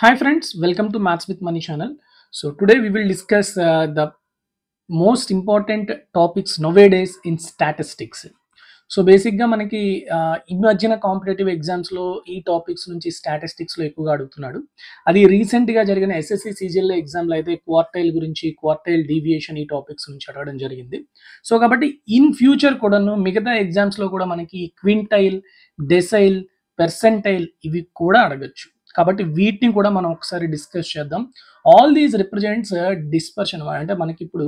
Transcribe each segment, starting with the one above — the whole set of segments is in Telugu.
Hi friends, welcome to Maths with Money channel. So today we will discuss the most important topics nowadays in statistics. So బేసిక్గా మనకి ఈ మధ్యన కాంపిటేటివ్ ఎగ్జామ్స్లో ఈ టాపిక్స్ నుంచి స్టాటిస్టిక్స్లో ఎక్కువగా అడుగుతున్నాడు. అది రీసెంట్గా జరిగిన ఎస్ఎస్సి సీజీఎల్ ఎగ్జామ్లో అయితే క్వార్టైల్ గురించి, క్వార్టైల్ డీవియేషన్ ఈ టాపిక్స్ నుంచి అడగడం జరిగింది. సో కాబట్టి ఇన్ ఫ్యూచర్ కూడాను మిగతా ఎగ్జామ్స్లో కూడా మనకి క్వింటైల్, డెసైల్, పెర్సెంటైల్ ఇవి కూడా అడగచ్చు. కాబట్టి వీటిని కూడా మనం ఒకసారి డిస్కస్ చేద్దాం. ఆల్ దీస్ రిప్రజెంట్స్ డిస్పర్షన్, అంటే మనకి ఇప్పుడు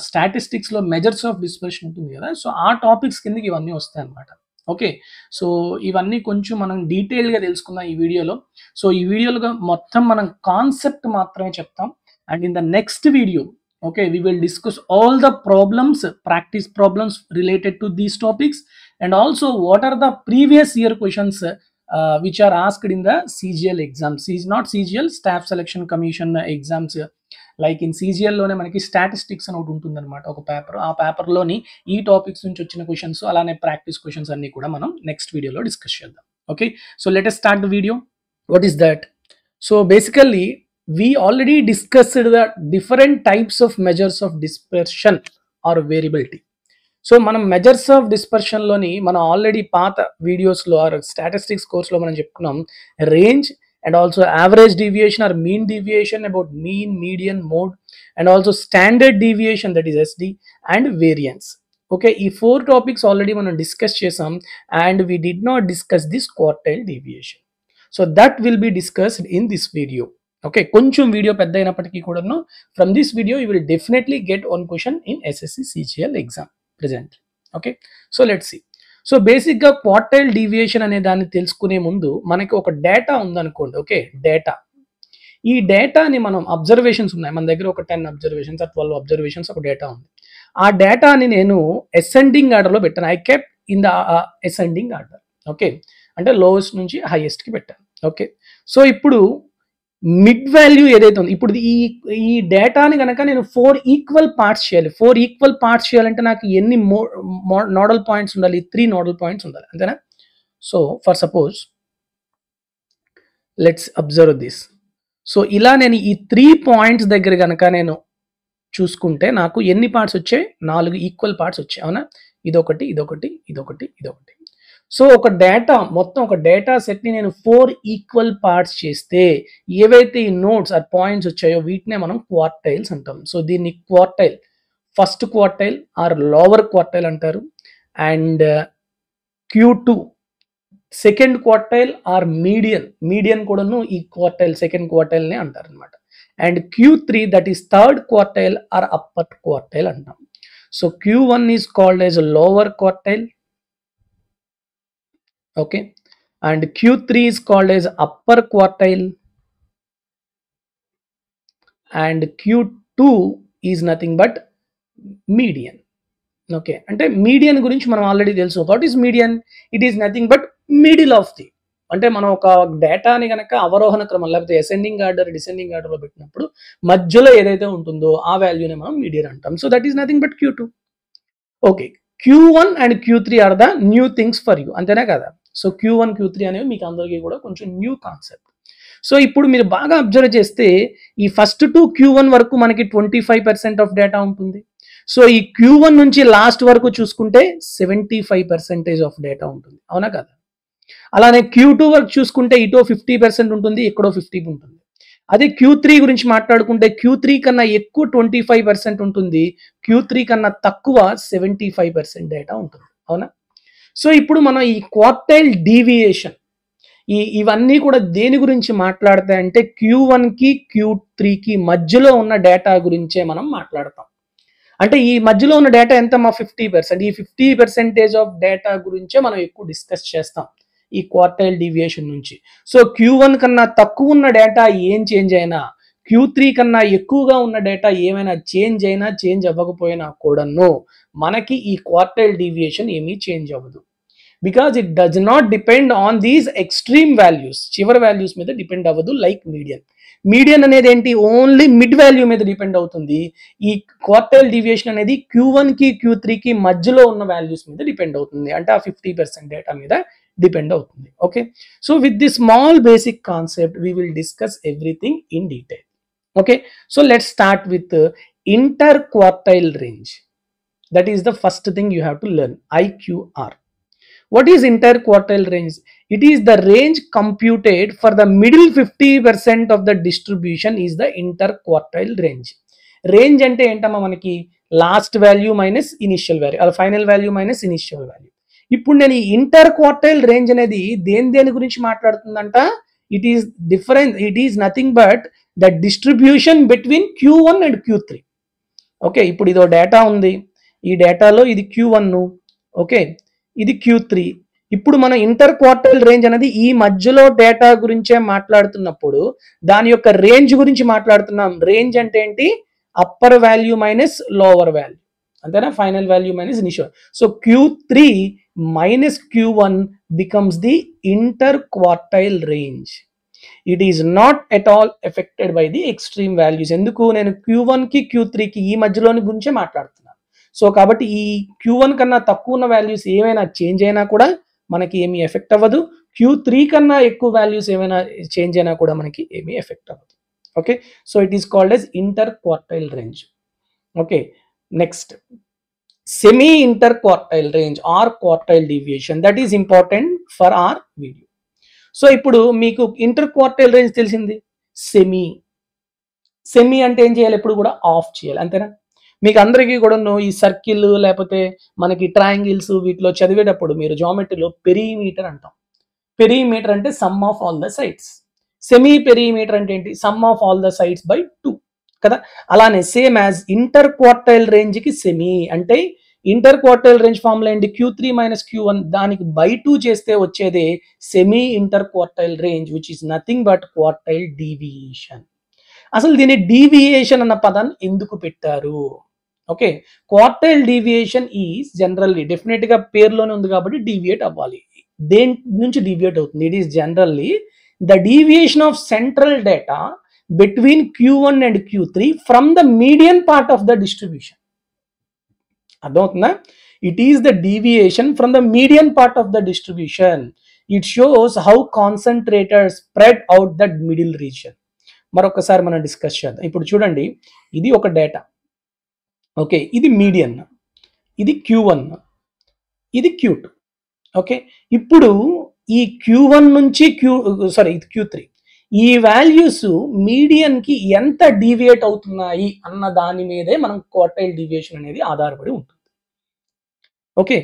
స్టాటిస్టిక్స్లో మెజర్స్ ఆఫ్ డిస్పర్షన్ ఉంటుంది కదా, సో ఆ టాపిక్స్ కిందకి ఇవన్నీ వస్తాయి అన్నమాట. ఓకే, సో ఇవన్నీ కొంచెం మనం డీటెయిల్గా తెలుసుకుందాం ఈ వీడియోలో. సో ఈ వీడియోలో మొత్తం మనం కాన్సెప్ట్ మాత్రమే చెప్తాం. And in the next video, okay, we will discuss all the problems, practice problems related to these topics, and also what are the previous year questions which are asked in the CGL exams. Not CGL, Staff Selection Commission exams. Like in CGL లోనే మనకి స్టాటిస్టిక్స్ అని ఒకటి ఉంటుంది అనమాట, ఒక పేపర్. ఆ పేపర్లోని ఈ టాపిక్స్ నుంచి వచ్చిన క్వశ్చన్స్, అలానే ప్రాక్టీస్ క్వశ్చన్స్ అన్ని కూడా మనం నెక్స్ట్ వీడియోలో డిస్కస్ చేద్దాం. Okay, so let us start the video. What is that? So basically we already discussed the different types of measures of dispersion or variability. So మనం మెజర్స్ ఆఫ్ డిస్పర్షన్లోని మనం ఆల్రెడీ పాత వీడియోస్లో ఆర్ స్టాటిస్టిక్స్ కోర్స్లో మనం చెప్పుకున్నాం range and also average deviation or mean deviation, about mean, median, mode, and also standard deviation, that is SD, and variance. Okay, ఈ 4 టాపిక్స్ ఆల్రెడీ మనం డిస్కస్ చేసాం. And we did not discuss this quartile deviation. So that will be discussed in this video. Okay, కొంచెం వీడియో పెద్ద అయినప్పటికీ కూడాను from this video you will definitely get one question in SSC CGL exam presently. Okay, so let's see. So బేసిక్గా క్వార్టైల్ డీవియేషన్ అనే దాన్ని తెలుసుకునే ముందు మనకి ఒక డేటా ఉందనుకోండి. ఓకే, డేటా, ఈ డేటాని మనం అబ్జర్వేషన్స్ ఉన్నాయి మన దగ్గర, ఒక 10 అబ్జర్వేషన్స్ 12 అబ్జర్వేషన్స్ ఒక డేటా ఉంది. ఆ డేటాని నేను అసెండింగ్ ఆర్డర్లో పెట్టాను. I kept in the ascending order. Okay, అంటే లోయెస్ట్ నుంచి హైయెస్ట్కి పెట్టాను. ఓకే, సో ఇప్పుడు మిడ్ వాల్యూ ఏదైతే ఉంది, ఇప్పుడు ఈ డేటాని కనుక నేను 4 ఈక్వల్ పార్ట్స్ చేయాలి. 4 ఈక్వల్ పార్ట్స్ చేయాలంటే నాకు ఎన్ని నోడల్ పాయింట్స్ ఉండాలి? 3 నోడల్ పాయింట్స్ ఉండాలి, అంతేనా? So for suppose let's observe this. So ఇలా నేను ఈ 3 పాయింట్స్ దగ్గర కనుక నేను చూసుకుంటే నాకు ఎన్ని పార్ట్స్ వచ్చాయి? 4 ఈక్వల్ పార్ట్స్ వచ్చాయి, అవునా? ఇదొకటి, ఇదొకటి, ఇదొకటి, ఇదొకటి. సో ఒక డేటా మొత్తం, ఒక డేటా సెట్ని నేను 4 ఈక్వల్ పార్ట్స్ చేస్తే ఏవైతే ఈ నోట్స్ ఆర్ పాయింట్స్ వచ్చాయో వీటినే మనం క్వార్టైల్స్ అంటాం. సో దీన్ని quartile, first quartile or lower quartile అంటారు. And Q2 second quartile or median, median కూడాను ఈ క్వార్టైల్ సెకండ్ క్వార్టైల్నే అంటారు అనమాట. And Q3 that is third quartile or upper quartile అంటాం. So Q1 is called as lower quartile. Okay, and Q3 is called as upper quartile, and Q2 is nothing but median. Okay, అంటే మీడియన్ గురించి మనం ఆల్రెడీ తెలుసు. What is median? It is nothing but middle of the, అంటే మనం ఒక డేటాని కనుక అవరోహణ క్రమం లేకపోతే అసెండింగ్ ఆర్డర్, డిసెండింగ్ ఆర్డర్లో పెట్టినప్పుడు మధ్యలో ఏదైతే ఉంటుందో ఆ వాల్యూనే మనం మీడియన్ అంటాం. So that is nothing but Q2. Okay, Q1 and Q3 are the new things for you, అంతేనా కదా? సో Q1, Q3 అనేవి మీకు అందరికీ కూడా కొంచెం న్యూ కాన్సెప్ట్. సో ఇప్పుడు మీరు బాగా అబ్జర్వ్ చేస్తే ఈ ఫస్ట్ టు Q1 వరకు మనకి 25% ఆఫ్ డేటా ఉంటుంది. సో ఈ Q1 నుంచి లాస్ట్ వరకు చూసుకుంటే 75% ఆఫ్ డేటా ఉంటుంది, అవునా కదా? అలానే Q2 వరకు చూసుకుంటే ఇటో 50% ఉంటుంది, ఎక్కడో 50 ఉంటుంది. అదే Q3 గురించి మాట్లాడుకుంటే Q3 కన్నా ఎక్కువ 25% ఉంటుంది, Q3 కన్నా తక్కువ 75% డేటా ఉంటుంది, అవునా? సో ఇప్పుడు మనం ఈ క్వార్టైల్ డీవియేషన్ ఇవన్నీ కూడా దేని గురించి మాట్లాడతాయంటే Q1కి Q3కి మధ్యలో ఉన్న డేటా గురించే మనం మాట్లాడతాం. అంటే ఈ మధ్యలో ఉన్న డేటా ఎంత? మా 50%. ఈ 50% ఆఫ్ డేటా గురించే మనం ఎక్కువ డిస్కస్ చేస్తాం ఈ క్వార్టైల్ డీవియేషన్ నుంచి. సో Q1 కన్నా తక్కువ ఉన్న డేటా ఏం చేంజ్ అయినా, Q3 కన్నా ఎక్కువగా ఉన్న డేటా ఏమైనా చేంజ్ అయినా, చేంజ్ అవ్వకపోయినా కూడాను మనకి ఈ క్వార్టైల్ డీవియేషన్ ఏమీ చేంజ్ అవ్వదు. Because it does not depend on these extreme values, చివరి వాల్యూస్ మీద డిపెండ్ అవ్వదు. లైక్ మీడియన్, మీడియన్ అనేది ఏంటి? ఓన్లీ మిడ్ వాల్యూ మీద డిపెండ్ అవుతుంది. ఈ క్వార్టైల్ డీవియేషన్ అనేది Q1కి Q3కి మధ్యలో ఉన్న వాల్యూస్ మీద డిపెండ్ అవుతుంది, అంటే ఆ 50% డేటా మీద డిపెండ్ అవుతుంది. Okay, so with the small basic concept we will discuss everything in detail. Okay, so let's start with inter quartile range. That is the first thing you have to learn, IQR. What is interquartile range? It is the range computed for the middle 50% of the distribution is the interquartile range. Range ante entama manaki last value minus initial value or final value minus initial value. ఇప్పుడు నేను ఈ ఇంటర్క్వార్టైల్ రేంజ్ అనేది దేని గురించి మాట్లాడుతుందంట? It is difference, it is nothing but the distribution between Q1 and Q3. Okay, ఇప్పుడు ఇదో డేటా ఉంది, ఈ డేటాలో ఇది Q1, ఓకే, ఇది Q3. ఇప్పుడు మన ఇంటర్ క్వార్టైల్ రేంజ్ అనేది ఈ మధ్యలో డేటా గురించే మాట్లాడుతున్నప్పుడు దాని యొక్క రేంజ్ గురించి మాట్లాడుతున్నాం. రేంజ్ అంటే ఏంటి? Upper value minus lower value, అంతేనా? Final value minus initial. So Q3 minus Q1 becomes the inter quartile range. It is not at all affected by the extreme values. ఎందుకు? నేను Q1 కి Q3 కి ఈ మధ్యలోని గురించే మాట్లాడుతున్నాను. సో కాబట్టి ఈ Q1 కన్నా తక్కువ ఉన్న వాల్యూస్ ఏమైనా చేంజ్ అయినా కూడా మనకి ఏమీ ఎఫెక్ట్ అవ్వదు. Q3 కన్నా ఎక్కువ వాల్యూస్ ఏమైనా చేంజ్ అయినా కూడా మనకి ఏమీ ఎఫెక్ట్ అవ్వదు. Okay, so it is called as inter quartile range. Okay, next semi inter quartile range or quartile deviation. That is important for our video. So ఇప్పుడు మీకు ఇంటర్ క్వార్టైల్ రేంజ్ తెలిసింది. సెమీ అంటే ఏం చేయాలి? ఎప్పుడు కూడా ఆఫ్ చేయాలి, అంతేనా? మీకు అందరికీ కూడా ఈ సర్కిల్ లేకపోతే మనకి ట్రయాంగిల్స్ వీటిలో చదివేటప్పుడు మీరు జామెట్రీలో పెరిమీటర్ అంటాం. పెరిమీటర్ అంటే some of all the sides. Semi perimeter అంటే ఏంటి? Some of all the sides by 2 కదా. అలానే same as inter quartile range కి సెమీ అంటే ఇంటర్ క్వార్టైల్ రేంజ్ ఫార్ములా ఏంటి? Q3 మైనస్ Q1 దానికి బై 2 చేస్తే వచ్చేదే semi inter quartile range, which is nothing but quartile deviation. అసలు దీన్ని డీవియేషన్ అన్న పదాన్ని ఎందుకు పెట్టారు? Okay, quartile deviation is generally, definite గా పేరులోనే ఉంది కాబట్టి డీవియేట్ అవ్వాలి. దేని నుంచి డీవియేట్ అవుతుంది? It is generally the deviation of central data between Q1 and Q3 from the median part of the distribution. అర్థమవుతుందా? It is the deviation from the median part of the distribution. It shows how concentrated spread out that middle region. మరొకసారి మనం డిస్కస్ చేద్దాం. ఇప్పుడు చూడండి, ఇది ఒక డేటా. ఓకే, ఇది మీడియన్, ఇది Q1, ఇది Q2. ఓకే, ఇప్పుడు ఈ Q1 నుంచి ఇది Q3, ఈ వాల్యూస్ మీడియన్ కి ఎంత డీవియేట్ అవుతున్నాయి అన్న దాని మీదే మనం క్వార్టైల్ డీవియేషన్ అనేది ఆధారపడి ఉంటుంది. ఓకే,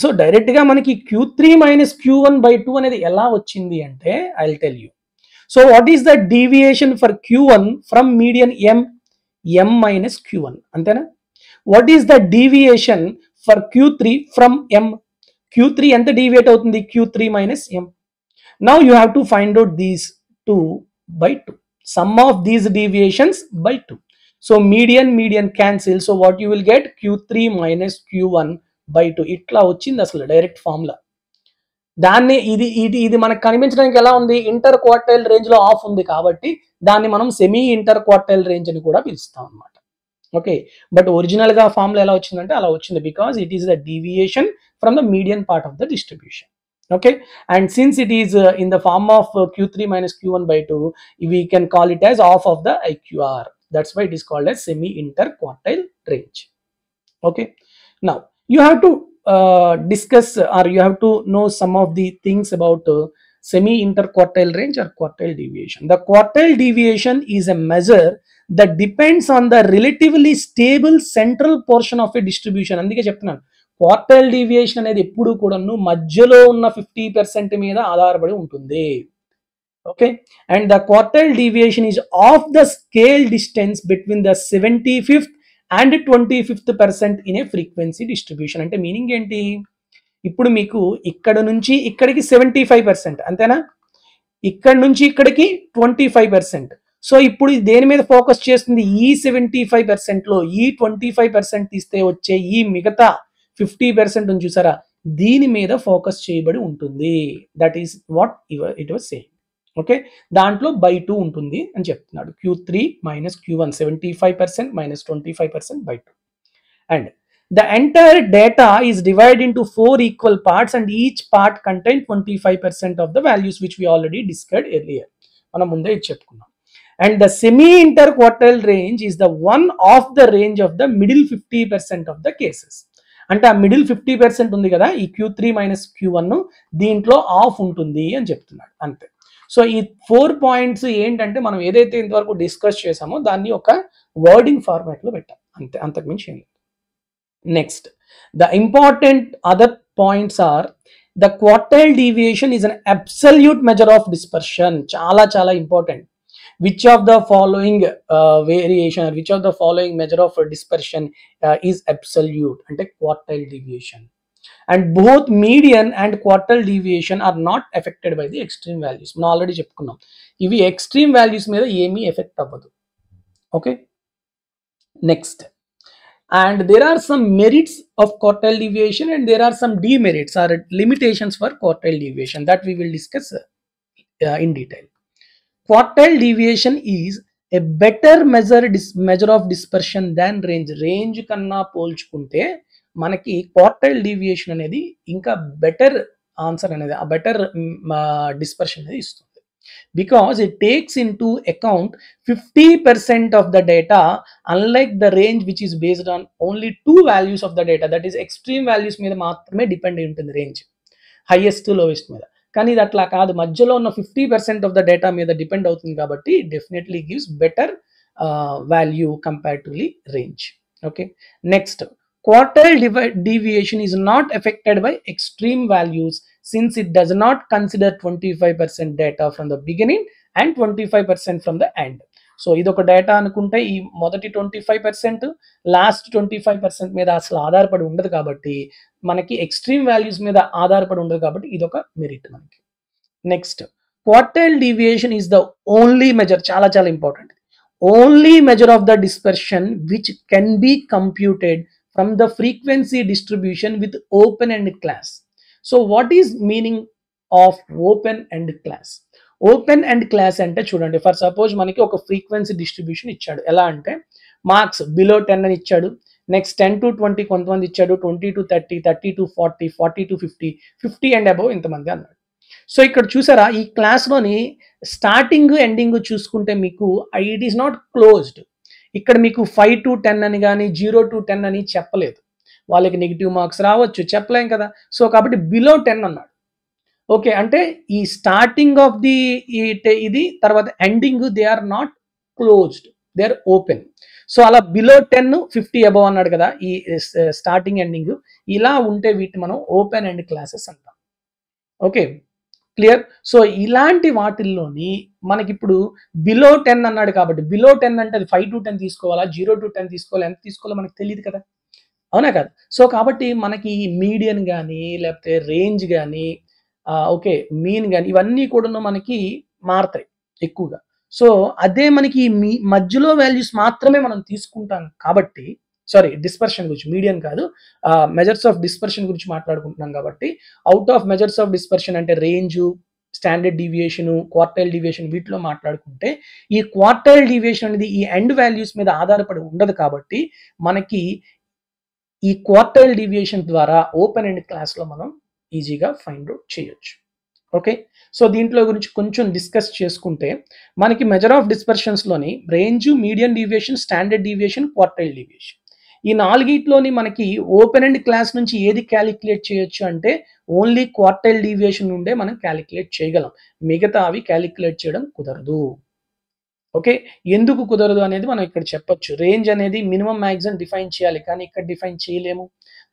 సో డైరెక్ట్ గా మనకి Q3 మైనస్ Q1 బై 2 అనేది ఎలా వచ్చింది అంటే I will tell you. So what is the deviation for Q1 from median M minus Q1, అంతేనా? What is the deviation for Q3 from M? Q3 ఎంత డీవియేట్ అవుతుంది? Q3 minus M. Now you have to find out these 2 by 2. Sum of these deviations by 2. So median cancel. So what you will get? Q3 minus Q1 by 2. ఇట్లా వచ్చింది అసలు డైరెక్ట్ ఫార్ములా. దాన్ని ఇది మనకు కనిపించడానికి ఎలా ఉంది? ఇంటర్ క్వార్టైల్ రేంజ్ లో ఆఫ్ ఉంది కాబట్టి దాన్ని మనం సెమీ ఇంటర్ క్వార్టైల్ రేంజ్ అని కూడా పిలుస్తాం అన్నమాట. ఓకే, బట్ ఒరిజినల్ గా ఫార్ములా ఎలా వచ్చిందంటే అలా వచ్చింది, because it is the deviation from the median part of the distribution. Okay, and since it is in the form of Q3 minus Q1 by 2, we can call it as off of the IQR. That's why it is called as semi interquartile range. Okay, now you have to discuss or you have to know some of the things about semi interquartile range or quartile deviation. The quartile deviation is a measure that depends on the relatively stable central portion of a distribution. అందుకే చెప్తున్నాను, క్వార్టైల్ డీవియేషన్ అనేది ఎప్పుడు కూడా మధ్యలో ఉన్న 50% మీద ఆధారపడి ఉంటుంది. Okay, and the quartile deviation is of the scale distance between the 75th and 25th percent in a frequency distribution. అంటే మీనింగ్ ఏంటి? ఇప్పుడు మీకు ఇక్కడ నుంచి ఇక్కడికి 75%, అంతేనా? ఇక్కడ నుంచి ఇక్కడికి 25%. సో ఇప్పుడు దేని మీద ఫోకస్ చేస్తుంది? ఈ 75% లో ఈ 25% తీస్తే వచ్చే ఈ మిగతా 50% చూసారా, దీని మీద ఫోకస్ చేయబడి ఉంటుంది. That is what it was saying. Okay, దాంట్లో బై 2 ఉంటుంది అని చెప్తున్నాడు. Q3 minus Q1 75% minus 25% by 2. And The entire data is divided into 4 equal parts and each part contains 25% of the values which we already discussed earlier. మనం ముందే ఇది చెప్పుకున్నాం. And the semi-interquartile range is the one of the range of the middle 50% of the cases. అంటే ఆ మిడిల్ 50% ఉంది కదా, ఈ Q3 మైనస్ Q1 దీంట్లో ఆఫ్ ఉంటుంది అని చెప్తున్నాడు అంతే. సో ఈ 4 పాయింట్స్ ఏంటంటే మనం ఏదైతే ఇంతవరకు డిస్కస్ చేసామో దాన్ని ఒక వర్డింగ్ ఫార్మాట్లో పెట్టాం అంతే, అంతకుమించి ఏం లేదు. Next, the important other points are the quartile deviation is an absolute measure of dispersion. Chala important. Which of the following variation or which of the following measure of dispersion is absolute? Ante quartile deviation. And both median and quartile deviation are not affected by the extreme values. మనం ఆల్రెడీ చెప్పుకున్నాం ఇవి ఎక్స్ట్రీమ్ వాల్యూస్ మీద ఏమీ ఎఫెక్ట్ అవ్వదు. Okay, next. And there are some merits of quartile deviation and there are some demerits or limitations for quartile deviation that we will discuss in detail. Quartile deviation is a better measure of dispersion than range. Range కన్నా పోల్చుకుంటే మనకి quartile deviation అనేది ఇంకా బెటర్ ఆన్సర్ అనేది, ఆ బెటర్ డిస్పర్షన్ అనేది ఇస్తుంది. Because it takes into account 50% of the data, unlike the range which is based on only 2 values of the data, that is extreme values మీద మాత్రమే డిపెండ్ అయి ఉంటుంది రేంజ్, హైయెస్ట్ లోయెస్ట్ మీద. కానీ ఇది అట్లా కాదు, మధ్యలో ఉన్న 50% ఆఫ్ ద డేటా మీద డిపెండ్ అవుతుంది కాబట్టి definitely gives better value comparatively range. Okay, next. Quartile deviation is not affected by extreme values since it does not consider 25% data from the beginning and 25% from the end. So ఇది ఒక డేటా అనుకుంటే ఈ మొదటి 25% లాస్ట్ 25% మీద అసలు ఆధారపడి ఉండదు కాబట్టి మనకి ఎక్స్ట్రీమ్ వాల్యూస్ మీద ఆధారపడి ఉండదు కాబట్టి ఇది ఒక మెరిట్ మనకి. Next, quartile deviation is the only measure, చాలా important, only measure of the dispersion which can be computed from the frequency distribution with open-end class. So what is meaning of open-end class? Open-end class అంటే చూడండి, ఫర్ సపోజ్ మనకి ఒక ఫ్రీక్వెన్సీ డిస్ట్రిబ్యూషన్ ఇచ్చాడు. ఎలా అంటే మార్క్స్ బిలో 10 అని ఇచ్చాడు, నెక్స్ట్ 10 to 20 కొంతమంది ఇచ్చాడు, 20 to 30, 30 to 40, 40 to 50, 50 and above ఇంతమంది అన్నాడు. సో ఇక్కడ చూసారా, ఈ క్లాస్లోని స్టార్టింగ్ ఎండింగ్ చూసుకుంటే మీకు ఇట్ ఈస్ నాట్ క్లోజ్డ్. ఇక్కడ మీకు 5 to 10 అని కానీ 0 to 10 అని చెప్పలేదు, వాళ్ళకి నెగిటివ్ మార్క్స్ రావచ్చు, చెప్పలేం కదా. సో కాబట్టి బిలో 10 అన్నాడు. ఓకే, అంటే ఈ స్టార్టింగ్ ఆఫ్ ది ఇది తర్వాత ending they are not closed, they are open. So అలా బిలో 10, 50 అబవ్ అన్నాడు కదా, ఈ స్టార్టింగ్ ఎండింగ్ ఇలా ఉంటే వీటిని మనం ఓపెన్ ఎండ్ క్లాసెస్ అంటాం. Okay, clear. సో ఇలాంటి వాటిల్లోని మనకి ఇప్పుడు బిలో 10 అన్నాడు కాబట్టి బిలో 10 అంటే అది 5 to 10 తీసుకోవాలా, 0 to 10 తీసుకోవాలా, ఎంత తీసుకోవాలో మనకు తెలియదు కదా, అవునా కదా. సో కాబట్టి మనకి మీడియన్ కానీ లేకపోతే రేంజ్ కానీ ఓకే మీన్ కానీ ఇవన్నీ కూడా మనకి మారుతాయి ఎక్కువగా. సో అదే మనకి మధ్యలో వాల్యూస్ మాత్రమే మనం తీసుకుంటాం కాబట్టి, సారీ డిస్పర్షన్ గురించి, మీడియన్ కాదు, మెజర్స్ ఆఫ్ డిస్పర్షన్ గురించి మాట్లాడుకుంటున్నాం కాబట్టి out of measures of dispersion అంటే range, standard deviation, quartile deviation వీటిలో మాట్లాడుకుంటే ఈ క్వార్టైల్ డీవియేషన్ అనేది ఈ ఎండ్ వాల్యూస్ మీద ఆధారపడి ఉండదు కాబట్టి మనకి ఈ క్వార్టైల్ డీవియేషన్ ద్వారా ఓపెన్ ఎండ్ క్లాస్లో మనం ఈజీగా ఫైండ్ అవుట్ చేయొచ్చు. ఓకే, సో దీంట్లో గురించి కొంచెం డిస్కస్ చేసుకుంటే మనకి మెజర్ ఆఫ్ డిస్పర్షన్స్లోని range, median deviation, standard deviation, quartile deviation ఈ నాలుగిట్లోని మనకి ఓపెన్ ఎండ్ క్లాస్ నుంచి ఏది క్యాలిక్యులేట్ చేయొచ్చు అంటే ఓన్లీ క్వార్టైల్ డీవియేషన్ నుండే మనం క్యాలిక్యులేట్ చేయగలం, మిగతా అవి క్యాలిక్యులేట్ చేయడం కుదరదు. ఓకే, ఎందుకు కుదరదు అనేది మనం ఇక్కడ చెప్పొచ్చు. రేంజ్ అనేది మినిమం మ్యాక్సిమం డిఫైన్ చేయాలి కానీ ఇక్కడ డిఫైన్ చేయలేము.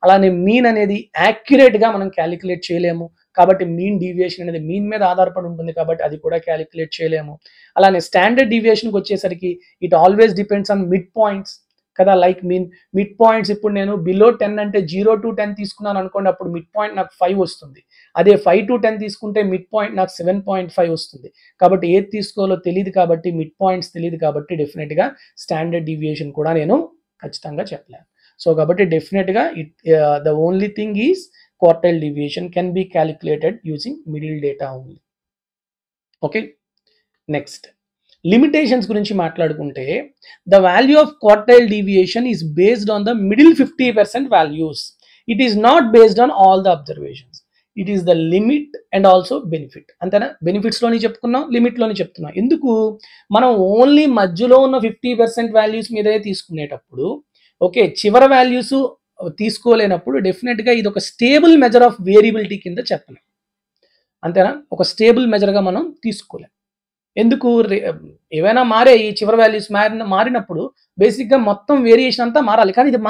అలానే మీన్ అనేది యాక్యురేట్గా మనం క్యాలిక్యులేట్ చేయలేము కాబట్టి మీన్ డీవియేషన్ అనేది మీన్ మీద ఆధారపడి ఉంటుంది కాబట్టి అది కూడా క్యాలిక్యులేట్ చేయలేము. అలానే స్టాండర్డ్ డీవియేషన్కి వచ్చేసరికి it always depends on mid points కదా, లైక్ మిడ్ పాయింట్స్. ఇప్పుడు నేను బిలో 10 అంటే 0 to 10 తీసుకున్నాను అనుకోండి, అప్పుడు మిడ్ పాయింట్ నాకు 5 వస్తుంది. అదే 5 to 10 తీసుకుంటే మిడ్ పాయింట్ నాకు 7.5 వస్తుంది. కాబట్టి ఏది తీసుకోవాలో తెలియదు కాబట్టి, మిడ్ పాయింట్స్ తెలియదు కాబట్టి డెఫినెట్గా స్టాండర్డ్ డీవియేషన్ కూడా నేను ఖచ్చితంగా చెప్పలేను. సో కాబట్టి డెఫినెట్గా the only thing is quartile deviation can be calculated using middle data only. Okay, next, limitations గురించి మాట్లాడుకుంటే the value of quartile deviation is based on the middle 50% values. It is not based on all the observations. It is the limit and also benefit. అంతేనా? బెనిఫిట్స్లోని చెప్పుకున్నాం, లిమిట్లోని చెప్తున్నాం. ఎందుకు? మనం ఓన్లీ మధ్యలో ఉన్న 50% వాల్యూస్ మీదే తీసుకునేటప్పుడు ఓకే, చివరి వాల్యూస్ తీసుకోలేనప్పుడు డెఫినెట్గా ఇది ఒక స్టేబుల్ మెజర్ ఆఫ్ వేరియబిలిటీ కింద చెప్పలేం. అంతేనా? ఒక స్టేబుల్ మెజర్గా మనం తీసుకోలేం. ఎందుకు? ఏవైనా మారే ఈ చివరి వాల్యూస్ మారినప్పుడు బేసిక్గా మొత్తం వేరియేషన్ అంతా మారాలి, కానీ ఇది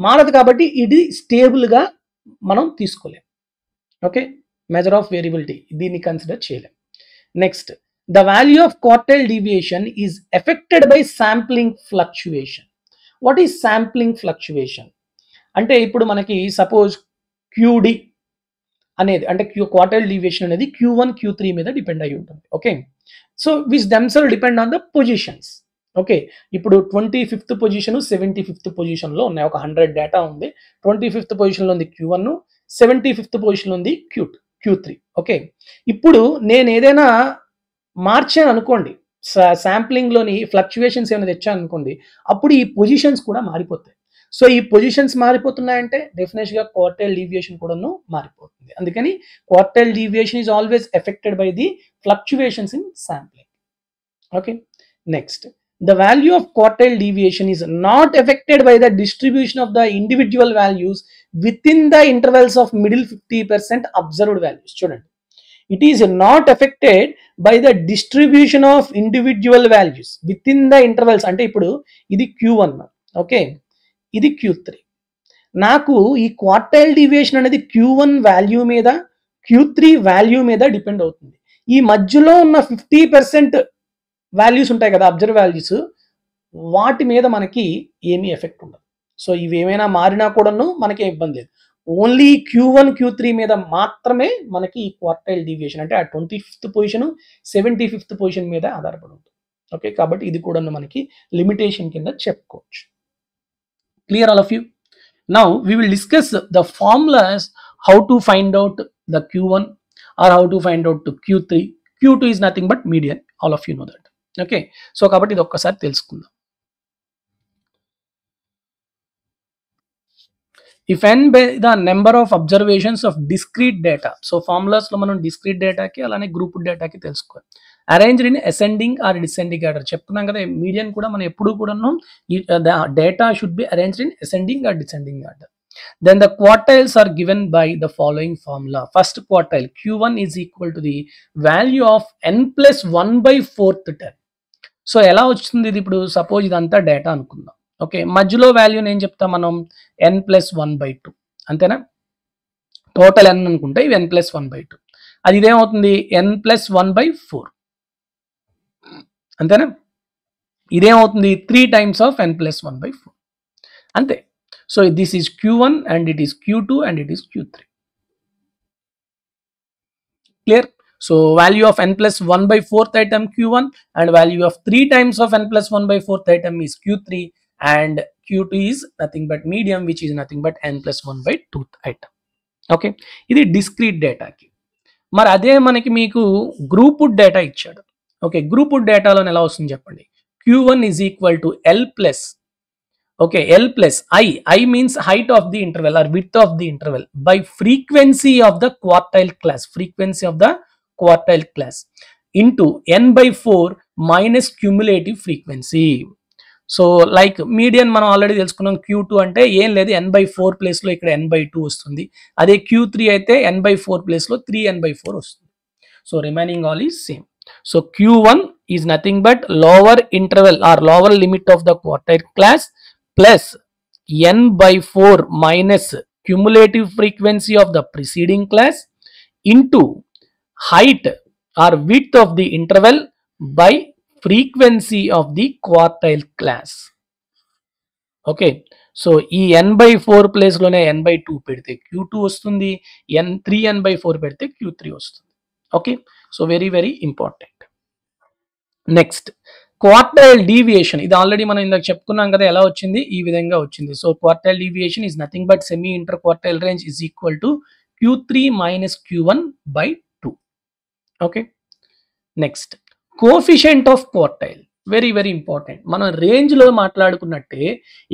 మారదు కాబట్టి ఇది స్టేబుల్గా మనం తీసుకోలేం. ఓకే, మెజర్ ఆఫ్ వేరియబిలిటీ దీన్ని కన్సిడర్ చేయలేం. Next, the value of quartile deviation is affected by sampling fluctuation. What is sampling fluctuation అంటే ఇప్పుడు మనకి సపోజ్ క్యూడి అనేది అంటే క్వార్టైల్ డీవియేషన్ అనేది Q1 Q3 మీద డిపెండ్ అయి ఉంటుంది. Okay, so which themselves depend on the positions. Okay, ఇప్పుడు 25th పొజిషన్ 75th పొజిషన్లో ఉన్నాయి. ఒక 100 డేటా ఉంది. 25th పొజిషన్లో ఉంది Q1, 75th పొజిషన్లో ఉంది Q3. ఓకే, ఇప్పుడు నేను ఏదైనా మార్చాను అనుకోండి, శాంప్లింగ్లోని ఫ్లక్చువేషన్స్ ఏమైనా తెచ్చాను అనుకోండి, అప్పుడు ఈ పొజిషన్స్ కూడా మారిపోతాయి. సో ఈ పొజిషన్స్ మారిపోతున్నాయంటే డెఫినెట్గా క్వార్టైల్ డీవియేషన్ కూడాను మారిపోతుంది. అందుకని quartile deviation is always affected by the fluctuations in sampling. Okay, next, the value of quartile deviation is not affected by the distribution of the individual values within the intervals of middle 50% observed values. చూడండి, it is not affected by the distribution of individual values within the intervals. అంటే ఇప్పుడు ఇది Q1, ఓకే, ఇది Q3. నాకు ఈ క్వార్టైల్ డీవియేషన్ అనేది Q1 వాల్యూ మీద Q3 వాల్యూ మీద డిపెండ్ అవుతుంది. ఈ మధ్యలో ఉన్న 50% వాల్యూస్ ఉంటాయి కదా, అబ్జర్వ్ వాల్యూస్, వాటి మీద మనకి ఏమీ ఎఫెక్ట్ ఉండదు. సో ఇవి ఏమైనా మారినా కూడాను మనకి ఇబ్బంది లేదు. ఓన్లీ Q1 Q3 మీద మాత్రమే మనకి ఈ క్వార్టైల్ డీవియేషన్ అంటే ఆ 25th పొజిషన్ 75th పొజిషన్ మీద ఆధారపడి ఉంటుంది. ఓకే, కాబట్టి ఇది కూడా మనకి లిమిటేషన్ కింద చెప్పుకోవచ్చు. Clear all of you? Now we will discuss the formulas how to find out the Q1 or how to find out to Q3. Q2 is nothing but median. All of you know that. Okay, so కాబట్టి ఇది ఒక్కసారి తెలుసుకుందాం. If n by the number of observations of discrete data. So ఫార్ములాస్లో మనం డిస్క్రీట్ డేటాకి అలానే గ్రూప్ డేటాకి తెలుసుకోవాలి. Arranged in ascending or descending order. చెప్తున్నాం కదా, మీడియన్ కూడా మనం ఎప్పుడు కూడాను data should be arranged in ascending or descending order. Then the quartiles are given by the following formula. First quartile Q1 is equal to the value of n plus 1 by 4th term. So ఎలా వచ్చింది ఇది? ఇప్పుడు సపోజ్ ఇదంతా డేటా అనుకుందాం. ఓకే, మధ్యలో వాల్యూని ఏం చెప్తాం మనం? n plus 1/2. అంతేనా? టోటల్ n అనుకుంటే ఇవి n plus 1/2. అది ఇదేమవుతుంది? n plus 1/4. అంతేనా? ఇదేమవుతుంది? 3 times of n plus 1/4. అంతే. So this is Q1 and it is Q2 and it is Q3. Clear? So value of n plus 1/4th item Q1 and value of 3 times of n plus 1/4th item is Q3 and Q2 is nothing but medium, which is nothing but n plus 1/2th item. Okay, ఇది డిస్క్రీట్ డేటాకి. మరి అదే మనకి మీకు గ్రూప్ డేటా ఇచ్చాడు. ఓకే, గ్రూప్ డేటాలో ఎలా వస్తుంది చెప్పండి? Q1 is equal to L plus, okay, L plus I means height of the interval or width of the interval by frequency of the quartile class into n by 4 minus cumulative frequency. So like median మనం ఆల్రెడీ తెలుసుకున్నాం. Q2 అంటే ఏం లేదు, n/4 ప్లేస్లో ఇక్కడ n/2 వస్తుంది. అదే Q3 అయితే n/4 ప్లేస్లో 3n/4 వస్తుంది. So remaining all is same. So Q1 is nothing but lower interval or lower limit of the quartile class plus n/4 minus cumulative frequency of the preceding class into height or width of the interval by frequency of the quartile class. Okay, so ఈ n/4 ప్లేస్లోనే n/2 పెడితే Q2 వస్తుంది, 3n/4 పెడితే Q3 వస్తుంది. Okay, so very very important. Next, quartile deviation. ఇది ఆల్రెడీ మనం ఇందాక చెప్పుకున్నాం కదా, ఎలా వచ్చింది? ఈ విధంగా వచ్చింది. So quartile deviation is nothing but semi inter quartile range is equal to Q3 minus Q1/2. Okay, next, coefficient of quartile very very important. మనం రేంజ్ లో మాట్లాడుకున్నట్టే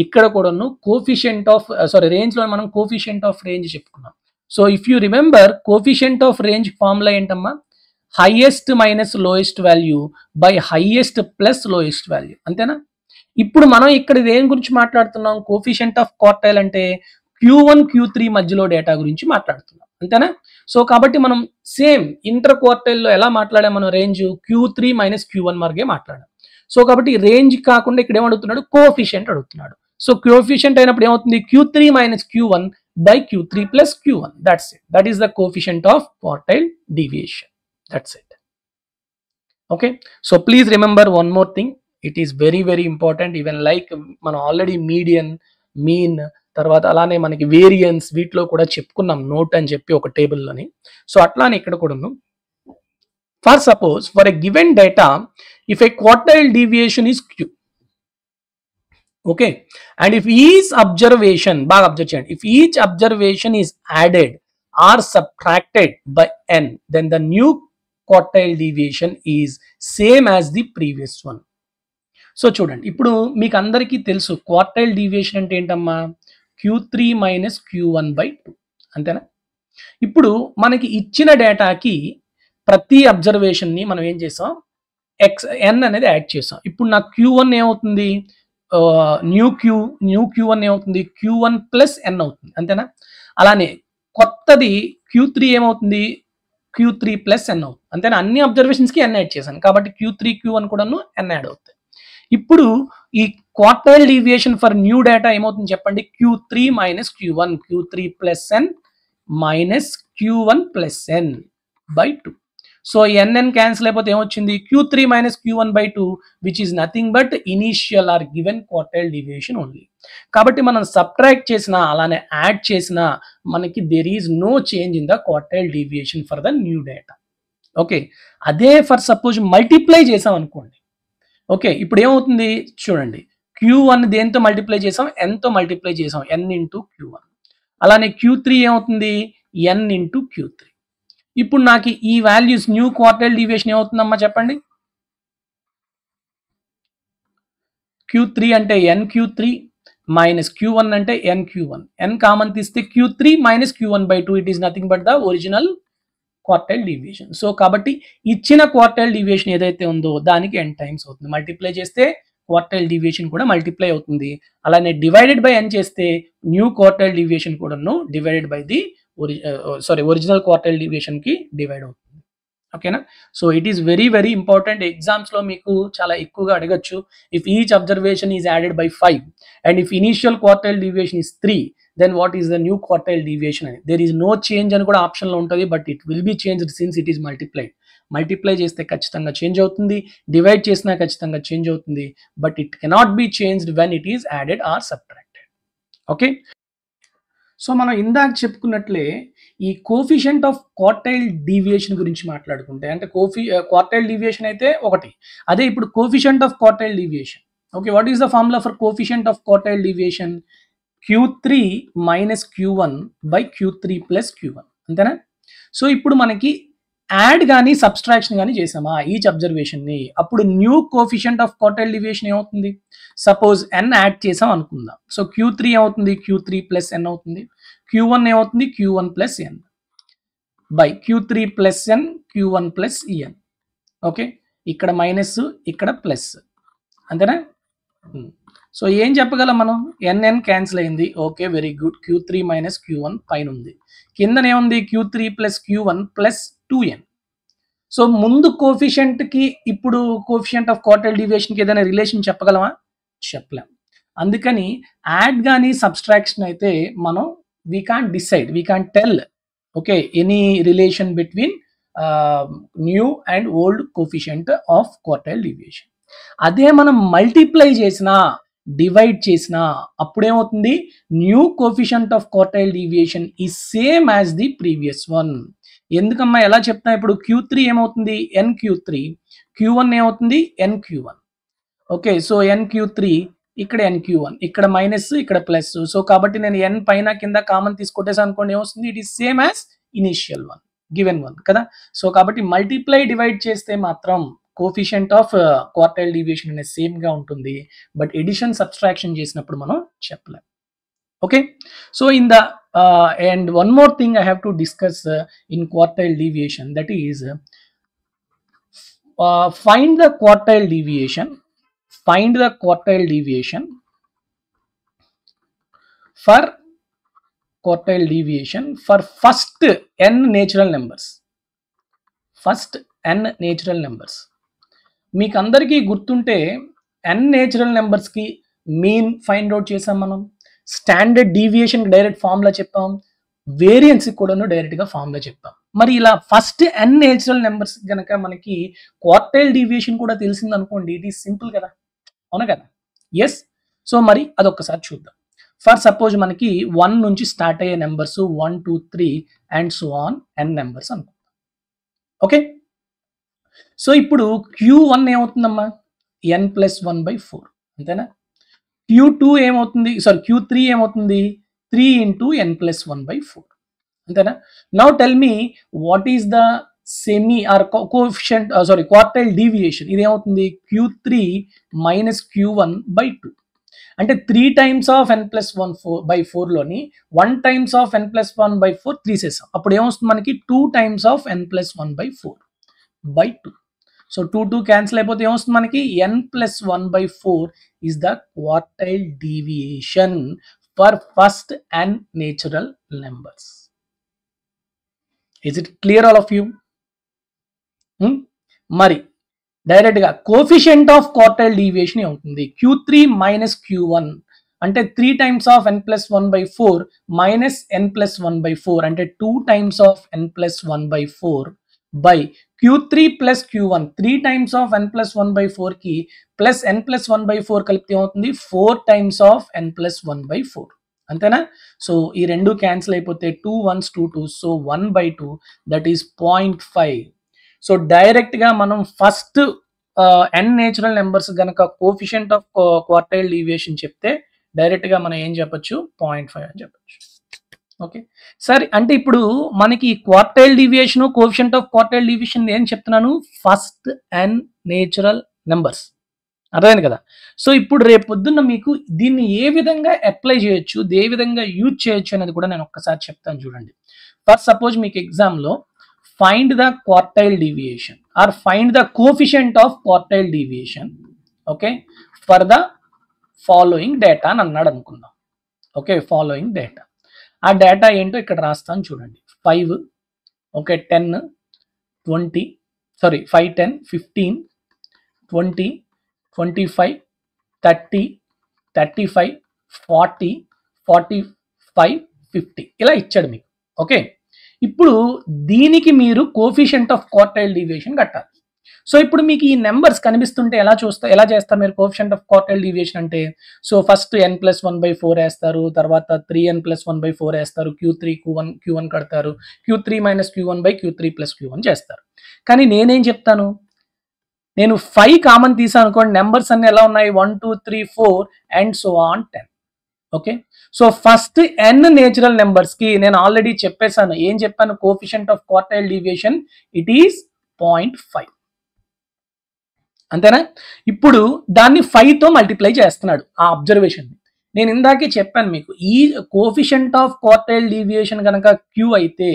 ఇక్కడ కూడాను కోఫిషియంట్ ఆఫ్ రేంజ్ లో మనం కోఫిషియంట్ ఆఫ్ రేంజ్ చెప్పుకున్నాం. So if you remember coefficient of range formula ఏంటమ్మా, highest minus lowest value by highest plus lowest value, అంతేనా? ఇప్పుడు మనం ఇక్కడ దేని గురించి మాట్లాడుతున్నాం, కోఫిషియంట్ ఆఫ్ క్వార్టైల్ అంటే Q1 Q3 మధ్యలో డేటా గురించి మాట్లాడుతున్నాం, అంతేనా? సో కాబట్టి మనం సేమ్ ఇంటర్ క్వార్టైల్లో ఎలా మాట్లాడాం, మనం రేంజ్ Q3 మైనస్ Q1 మార్గే మాట్లాడాం. సో కాబట్టి రేంజ్ కాకుండా ఇక్కడ ఏమడుగుతున్నాడు, కోఫిషియంట్ అడుగుతున్నాడు. సో కోఫిషియంట్ అయినప్పుడు ఏమవుతుంది, Q3 minus Q1 by Q3 plus Q1. That's it. That is the coefficient of quartile deviation. That's it. Okay. So please remember one more thing. It is very very important. Even like మనం ఆల్రెడీ మీడియన్, మీన్, తర్వాత అలానే మనకి వేరియన్స్ వీటిలో కూడా చెప్పుకున్నాం నోట్ అని చెప్పి ఒక టేబుల్లోని. సో అట్లానే ఇక్కడ కూడాను for suppose for a given data if a quartile deviation is Q. Okay, and if each observation, baga observe cheyandi, if each observation is added or subtracted by n, then the new quartile deviation is same as the previous one. So చూడండి, ఇప్పుడు మీకు అందరికీ తెలుసు క్వార్టైల్ డీవియేషన్ అంటే ఏంటమ్మా, Q3 మైనస్ Q1 by 2, అంతేనా? ఇప్పుడు మనకి ఇచ్చిన డేటాకి ప్రతి అబ్జర్వేషన్ని మనం ఏం చేసాం, n అనేది యాడ్ చేసాం. ఇప్పుడు నాకు Q1 ఏమవుతుంది, న్యూ Q1 ఏమవుతుంది, Q1 ప్లస్ n అవుతుంది, అంతేనా? అలానే కొత్తది Q3 ఏమవుతుంది, Q3 ప్లస్ n అవుతుంది, అంతేనా? అన్ని అబ్జర్వేషన్స్కి n యాడ్ చేశాను కాబట్టి Q3 Q1 కూడాను n యాడ్ అవుతుంది. ఇప్పుడు ఈ quartile deviation for new data ఏమవుతుంది చెప్పండి, Q3 minus Q1, Q3 plus n minus Q1 plus n by 2. So nn cancel అయిపోతే ఏమొచ్చింది, Q3 minus Q1 by 2 which is nothing but initial or given quartile deviation only. కాబట్టి మనం సబ్ట్రాక్ట్ చేసినా అలానే యాడ్ చేసినా మనకి there is no change in the quartile deviation for the new data. Okay, అదే ఫర్ సపోజ్ మల్టిప్లై చేసాం అనుకోండి. ఓకే, ఇప్పుడు ఏమవుతుంది చూడండి, Q1 దేంతో మల్టిప్లై చేసాం, n తో మల్టిప్లై చేసాం, n ఇంటూ Q1. అలానే Q3 ఏమవుతుంది, n ఇంటూ Q3. ఇప్పుడు నాకు ఈ వాల్యూస్ న్యూ క్వార్టైల్ డీవియేషన్ ఏమవుతుందమ్మా చెప్పండి, Q3 అంటే nQ3 మైనస్ Q1 అంటే nQ1, n కామన్ తీస్తే Q3 minus Q1 by 2, it is nothing but the original quartile deviation. So కాబట్టి ఇచ్చిన క్వార్టైల్ డీవియేషన్ ఏదైతే ఉందో దానికి n టైమ్స్ అవుతుంది, మల్టిప్లై చేస్తే క్వార్టైల్ డీవియేషన్ కూడా మల్టిప్లై అవుతుంది. అలానే డివైడెడ్ బై n చేస్తే న్యూ క్వార్టైల్ డీవియేషన్ కూడాను divided by the original quartile deviation కి డివైడ్ అవుతుంది. ఓకేనా? So it is very very important. Exams లో మీకు చాలా ఎక్కువగా అడగచ్చు, if each observation is added by 5 and if initial quartile deviation is 3 then what is the new quartile deviation అని. there is no change అని కూడా ఆప్షన్ లో ఉంటుంది, but it will be changed since it is multiplied. Multiply చేస్తే ఖచ్చితంగా చేంజ్ అవుతుంది, డివైడ్ చేసినా ఖచ్చితంగా చేంజ్ అవుతుంది, but it cannot be changed when it is added or subtracted. Okay, so మనం ఇందాక చెప్పుకున్నట్లే ఈ కోఫిషియంట్ ఆఫ్ క్వార్టైల్ డీవియేషన్ గురించి మాట్లాడుకుంటే, అంటే క్వార్టైల్ డీవియేషన్ అయితే ఒకటి, అదే ఇప్పుడు coefficient of quartile deviation. Okay, what is the formula for coefficient of quartile deviation, Q3 minus Q1 by Q3 plus Q1, అంతేనా? సో ఇప్పుడు మనకి యాడ్ కానీ సబ్స్ట్రాక్షన్ కానీ చేసామా ఈచ్ అబ్జర్వేషన్ని, అప్పుడు new coefficient of quartile deviation ఏమవుతుంది, సపోజ్ n యాడ్ చేసాం అనుకుందాం. సో Q3 ఏమవుతుంది, Q3 ప్లస్ n అవుతుంది, Q1 ఏమవుతుంది, Q1 plus n by Q3 plus n Q1 plus en. Okay, ఇక్కడ మైనస్ ఇక్కడ ప్లస్, అంతేనా? సో ఏం చెప్పగలం మనం, nn క్యాన్సిల్ అయింది, okay very good. Q3 minus Q1 పైన ఉంది, కిందనేముంది Q3 plus Q1 plus 2n. So ముందు కోఫిషియంట్ కి ఇప్పుడు కోఫిషియంట్ ఆఫ్ క్వార్టైల్ డీవియేషన్ కి ఏదైనా రిలేషన్ చెప్పగలమా, చెప్పలేం. అందుకని యాడ్ కానీ సబ్స్ట్రాక్షన్ అయితే మనం we can't decide, we can't tell okay any relation between new and old coefficient of quartile deviation. అదే మనం మల్టిప్లై చేసినా డివైడ్ చేసినా అప్పుడేమవుతుంది, new coefficient of quartile deviation is same as the previous one. ఎందుకమ్మా ఎలా చెప్తా, ఇప్పుడు Q3 ఏమవుతుంది, nQ3, Q1 ఏమవుతుంది, nQ1. ఓకే, సో nQ3 ఇక్కడ nQ1, ఇక్కడ మైనస్ ఇక్కడ ప్లస్. సో కాబట్టి నేను n పైన కింద కామన్ తీసుకొట్టేసాను అనుకోండి, ఏమొస్తుంది, it is same as initial one given one కదా. సో కాబట్టి మల్టిప్లై డివైడ్ చేస్తే మాత్రం కోఫిషియంట్ ఆఫ్ క్వార్టైల్ డీవియేషన్ అనేది సేమ్గా ఉంటుంది, బట్ ఎడిషన్ సబ్స్ట్రాక్షన్ చేసినప్పుడు మనం చెప్పలేం. Okay, so in the and one more thing I have to discuss in quartile deviation, that is find the quartile deviation for first n natural numbers. మీకు అందరికీ గుర్తుంటే n నేచురల్ నెంబర్స్కి మీన్ ఫైండ్ అవుట్ చేసాం మనం, స్టాండర్డ్ డీవియేషన్ డైరెక్ట్ ఫార్ములా చెప్పాం, వేరియన్స్ కూడాను డైరెక్ట్గా ఫార్ములా చెప్పాం. మరి ఇలా ఫస్ట్ n నేచురల్ నెంబర్స్ కనుక మనకి క్వార్టైల్ డీవియేషన్ కూడా తెలిసింది అనుకోండి, ఇది సింపుల్ కదా, అవునా కదా? ఎస్. సో మరి అదొక్కసారి చూద్దాం. ఫర్ సపోజ్ మనకి 1 నుంచి స్టార్ట్ అయ్యే numbers 1 2 3 and so on n numbers అనుకుందాం. ఓకే, సో ఇప్పుడు Q1 ఏమవుతుందమ్మా, n+1/4, అంతేనా? Q2 ఏమవుతుంది, Q3 ఏమవుతుంది, 3 × n+1/4, అంతేనా? Now tell me what is the semi or coefficient quartile deviation. ఇది ఏమవుతుంది, Q3 - Q1/2, అంటే 3 టైమ్స్ ఆఫ్ n+1/4 లోని 1 టైమ్స్ ఆఫ్ n+1/4 తీసేసాం, అప్పుడు ఏమొస్తుంది మనకి 2 times of n+1/4/2. So 2 cancel అయిపోతే ఏమొస్తుంది మనకి, n+1/4 is the quartile deviation for first n natural numbers. Is it clear all of you? మరి డైరెక్ట్ గా కోఎఫిషియంట్ ఆఫ్ క్వార్టైల్ డీవియేషన్ ఏమవుతుంది, Q3 - Q1, అంటే 3 టైమ్స్ ఆఫ్ n+1/4 -n+1/4, అంటే 2 times of n+1/4 by Q3 + Q1, 3 times of n+1/4 కి ప్లస్ n+1/4 కలిపితే ఏమవుతుంది, 4 టైమ్స్ ఆఫ్ n+1/4, అంతేనా? సో ఈ రెండు క్యాన్సిల్ అయిపోతే 2 1s 2 2s, so 1/2, that is 0.5. So direct గా మనం ఫస్ట్ n నేచురల్ నెంబర్స్ గనక కోఎఫిషియంట్ ఆఫ్ క్వార్టైల్ డీవియేషన్ చెప్తే డైరెక్ట్ గా మనం ఏం చెప్పొచ్చు, 0.5 అని చెప్పొచ్చు. ఓకే, సరే, అంటే ఇప్పుడు మనకి quartile deviation, coefficient of quartile deviation ఏం చెప్తున్నాను, ఫస్ట్ n నేచురల్ నెంబర్స్, అర్థమైంది కదా? సో ఇప్పుడు రేపు పొద్దున్న మీకు దీన్ని ఏ విధంగా అప్లై చేయొచ్చు, ఏ విధంగా యూజ్ చేయొచ్చు అనేది కూడా నేను ఒక్కసారి చెప్తాను చూడండి. ఫర్ సపోజ్ మీకు ఎగ్జామ్లో find the quartile deviation or find the coefficient of quartile deviation, okay, for the following data అని అన్నాడు అనుకుందాం. ఓకే, ఫాలోయింగ్ డేటా, ఆ డేటా ఏంటో ఇక్కడ రాస్తాను చూడండి. 5, ఓకే, 10 20 5 10 15 20 25 30 35 40 45 50 ఇలా ఇచ్చాడు మీకు. ఓకే, ఇప్పుడు దీనికి మీరు కోఎఫిషియంట్ ఆఫ్ క్వార్టైల్ డీవియేషన్ కట్టాలి. సో ఇప్పుడు మీకు ఈ నెంబర్స్ కనిపిస్తుంటే ఎలా చేస్తారు మీరు కోఎఫిషియంట్ ఆఫ్ క్వార్టైల్ డీవియేషన్ అంటే, సో ఫస్ట్ n+1/4 వేస్తారు, తర్వాత 3n+1/4 వేస్తారు, Q3 Q1 కడతారు, Q3 - Q1/Q3 + Q1 చేస్తారు. కానీ నేనేం చెప్తాను, నేను 5 కామన్ తీసాను అనుకోండి, నెంబర్స్ అన్ని ఎలా ఉన్నాయి, 1 2 3 4 and so on 10. Okay, so first n natural numbers కి నేను ఆల్రెడీ చెప్పేశాను, ఏం చెప్పాను, coefficient of quartile deviation it is 0.5, అంతేనా? ఇప్పుడు దాన్ని 5తో మల్టిప్లై చేస్తున్నాడు ఆ అబ్జర్వేషన్. నేను ఇందాకే చెప్పాను మీకు, ఈ కోఎఫిషియంట్ ఆఫ్ క్వార్టైల్ డీవియేషన్ కనుక Q అయితే,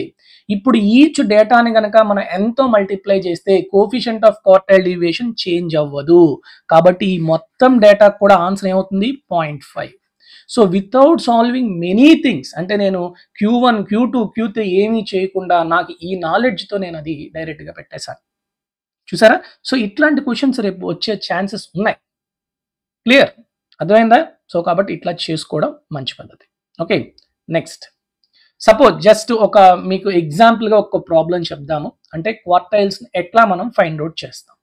ఇప్పుడు ఈచ్ డేటాని కనుక మనం nతో మల్టిప్లై చేస్తే coefficient of quartile deviation change అవ్వదు, కాబట్టి ఈ మొత్తం డేటా కూడా ఆన్సర్ ఏమవుతుంది, 0.5. So without solving many things, అంటే నేను Q1 Q2 Q3 ఏమీ చేయకుండా నాకు ఈ నాలెడ్జ్తో నేను అది డైరెక్ట్గా పెట్టేశాను, చూసారా? సో ఇట్లాంటి క్వశ్చన్స్ రేపు వచ్చే ఛాన్సెస్ ఉన్నాయి, క్లియర్, అర్థమైందా? సో కాబట్టి ఇట్లా చేసుకోవడం మంచి పద్ధతి. ఓకే, నెక్స్ట్ సపోజ్ జస్ట్ ఒక మీకు ఎగ్జాంపుల్గా ఒక ప్రాబ్లం చెప్దాము, అంటే క్వార్టైల్స్ ఎట్లా మనం ఫైండ్ అవుట్ చేస్తాం.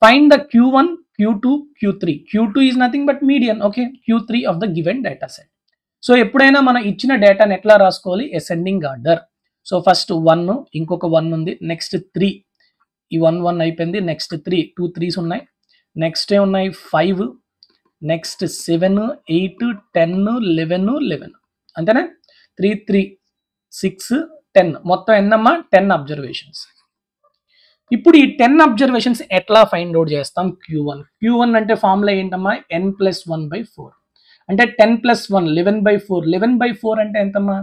Find the Q1 Q2 Q3. Q2 is nothing but median, okay, Q3 of the given data set. So ఎప్పుడైనా మనం ఇచ్చిన డేటాని ఎట్లా రాసుకోవాలి, అసెండింగ్ ఆర్డర్. సో ఫస్ట్ 1, ఇంకొక 1 ఉంది, నెక్స్ట్ 3, ఈ 1 1 అయిపోయింది, నెక్స్ట్ 3 2 3s ఉన్నాయి, నెక్స్ట్ ఏమున్నాయి 5, నెక్స్ట్ 7 8 10 11 11, అంతేనా? 3 3 6 10, మొత్తం ఎన్నమ్మా 10 అబ్జర్వేషన్స్. ఇప్పుడు ఈ 10 అబ్జర్వేషన్స్ ఎట్లా ఫైండ్ అవుట్ చేస్తాం? Q1 అంటే ఫార్ములా ఏంటమ్మా? n+1/4 అంటే 10+1 11/4 11/4 అంటే ఎంతమ్మా?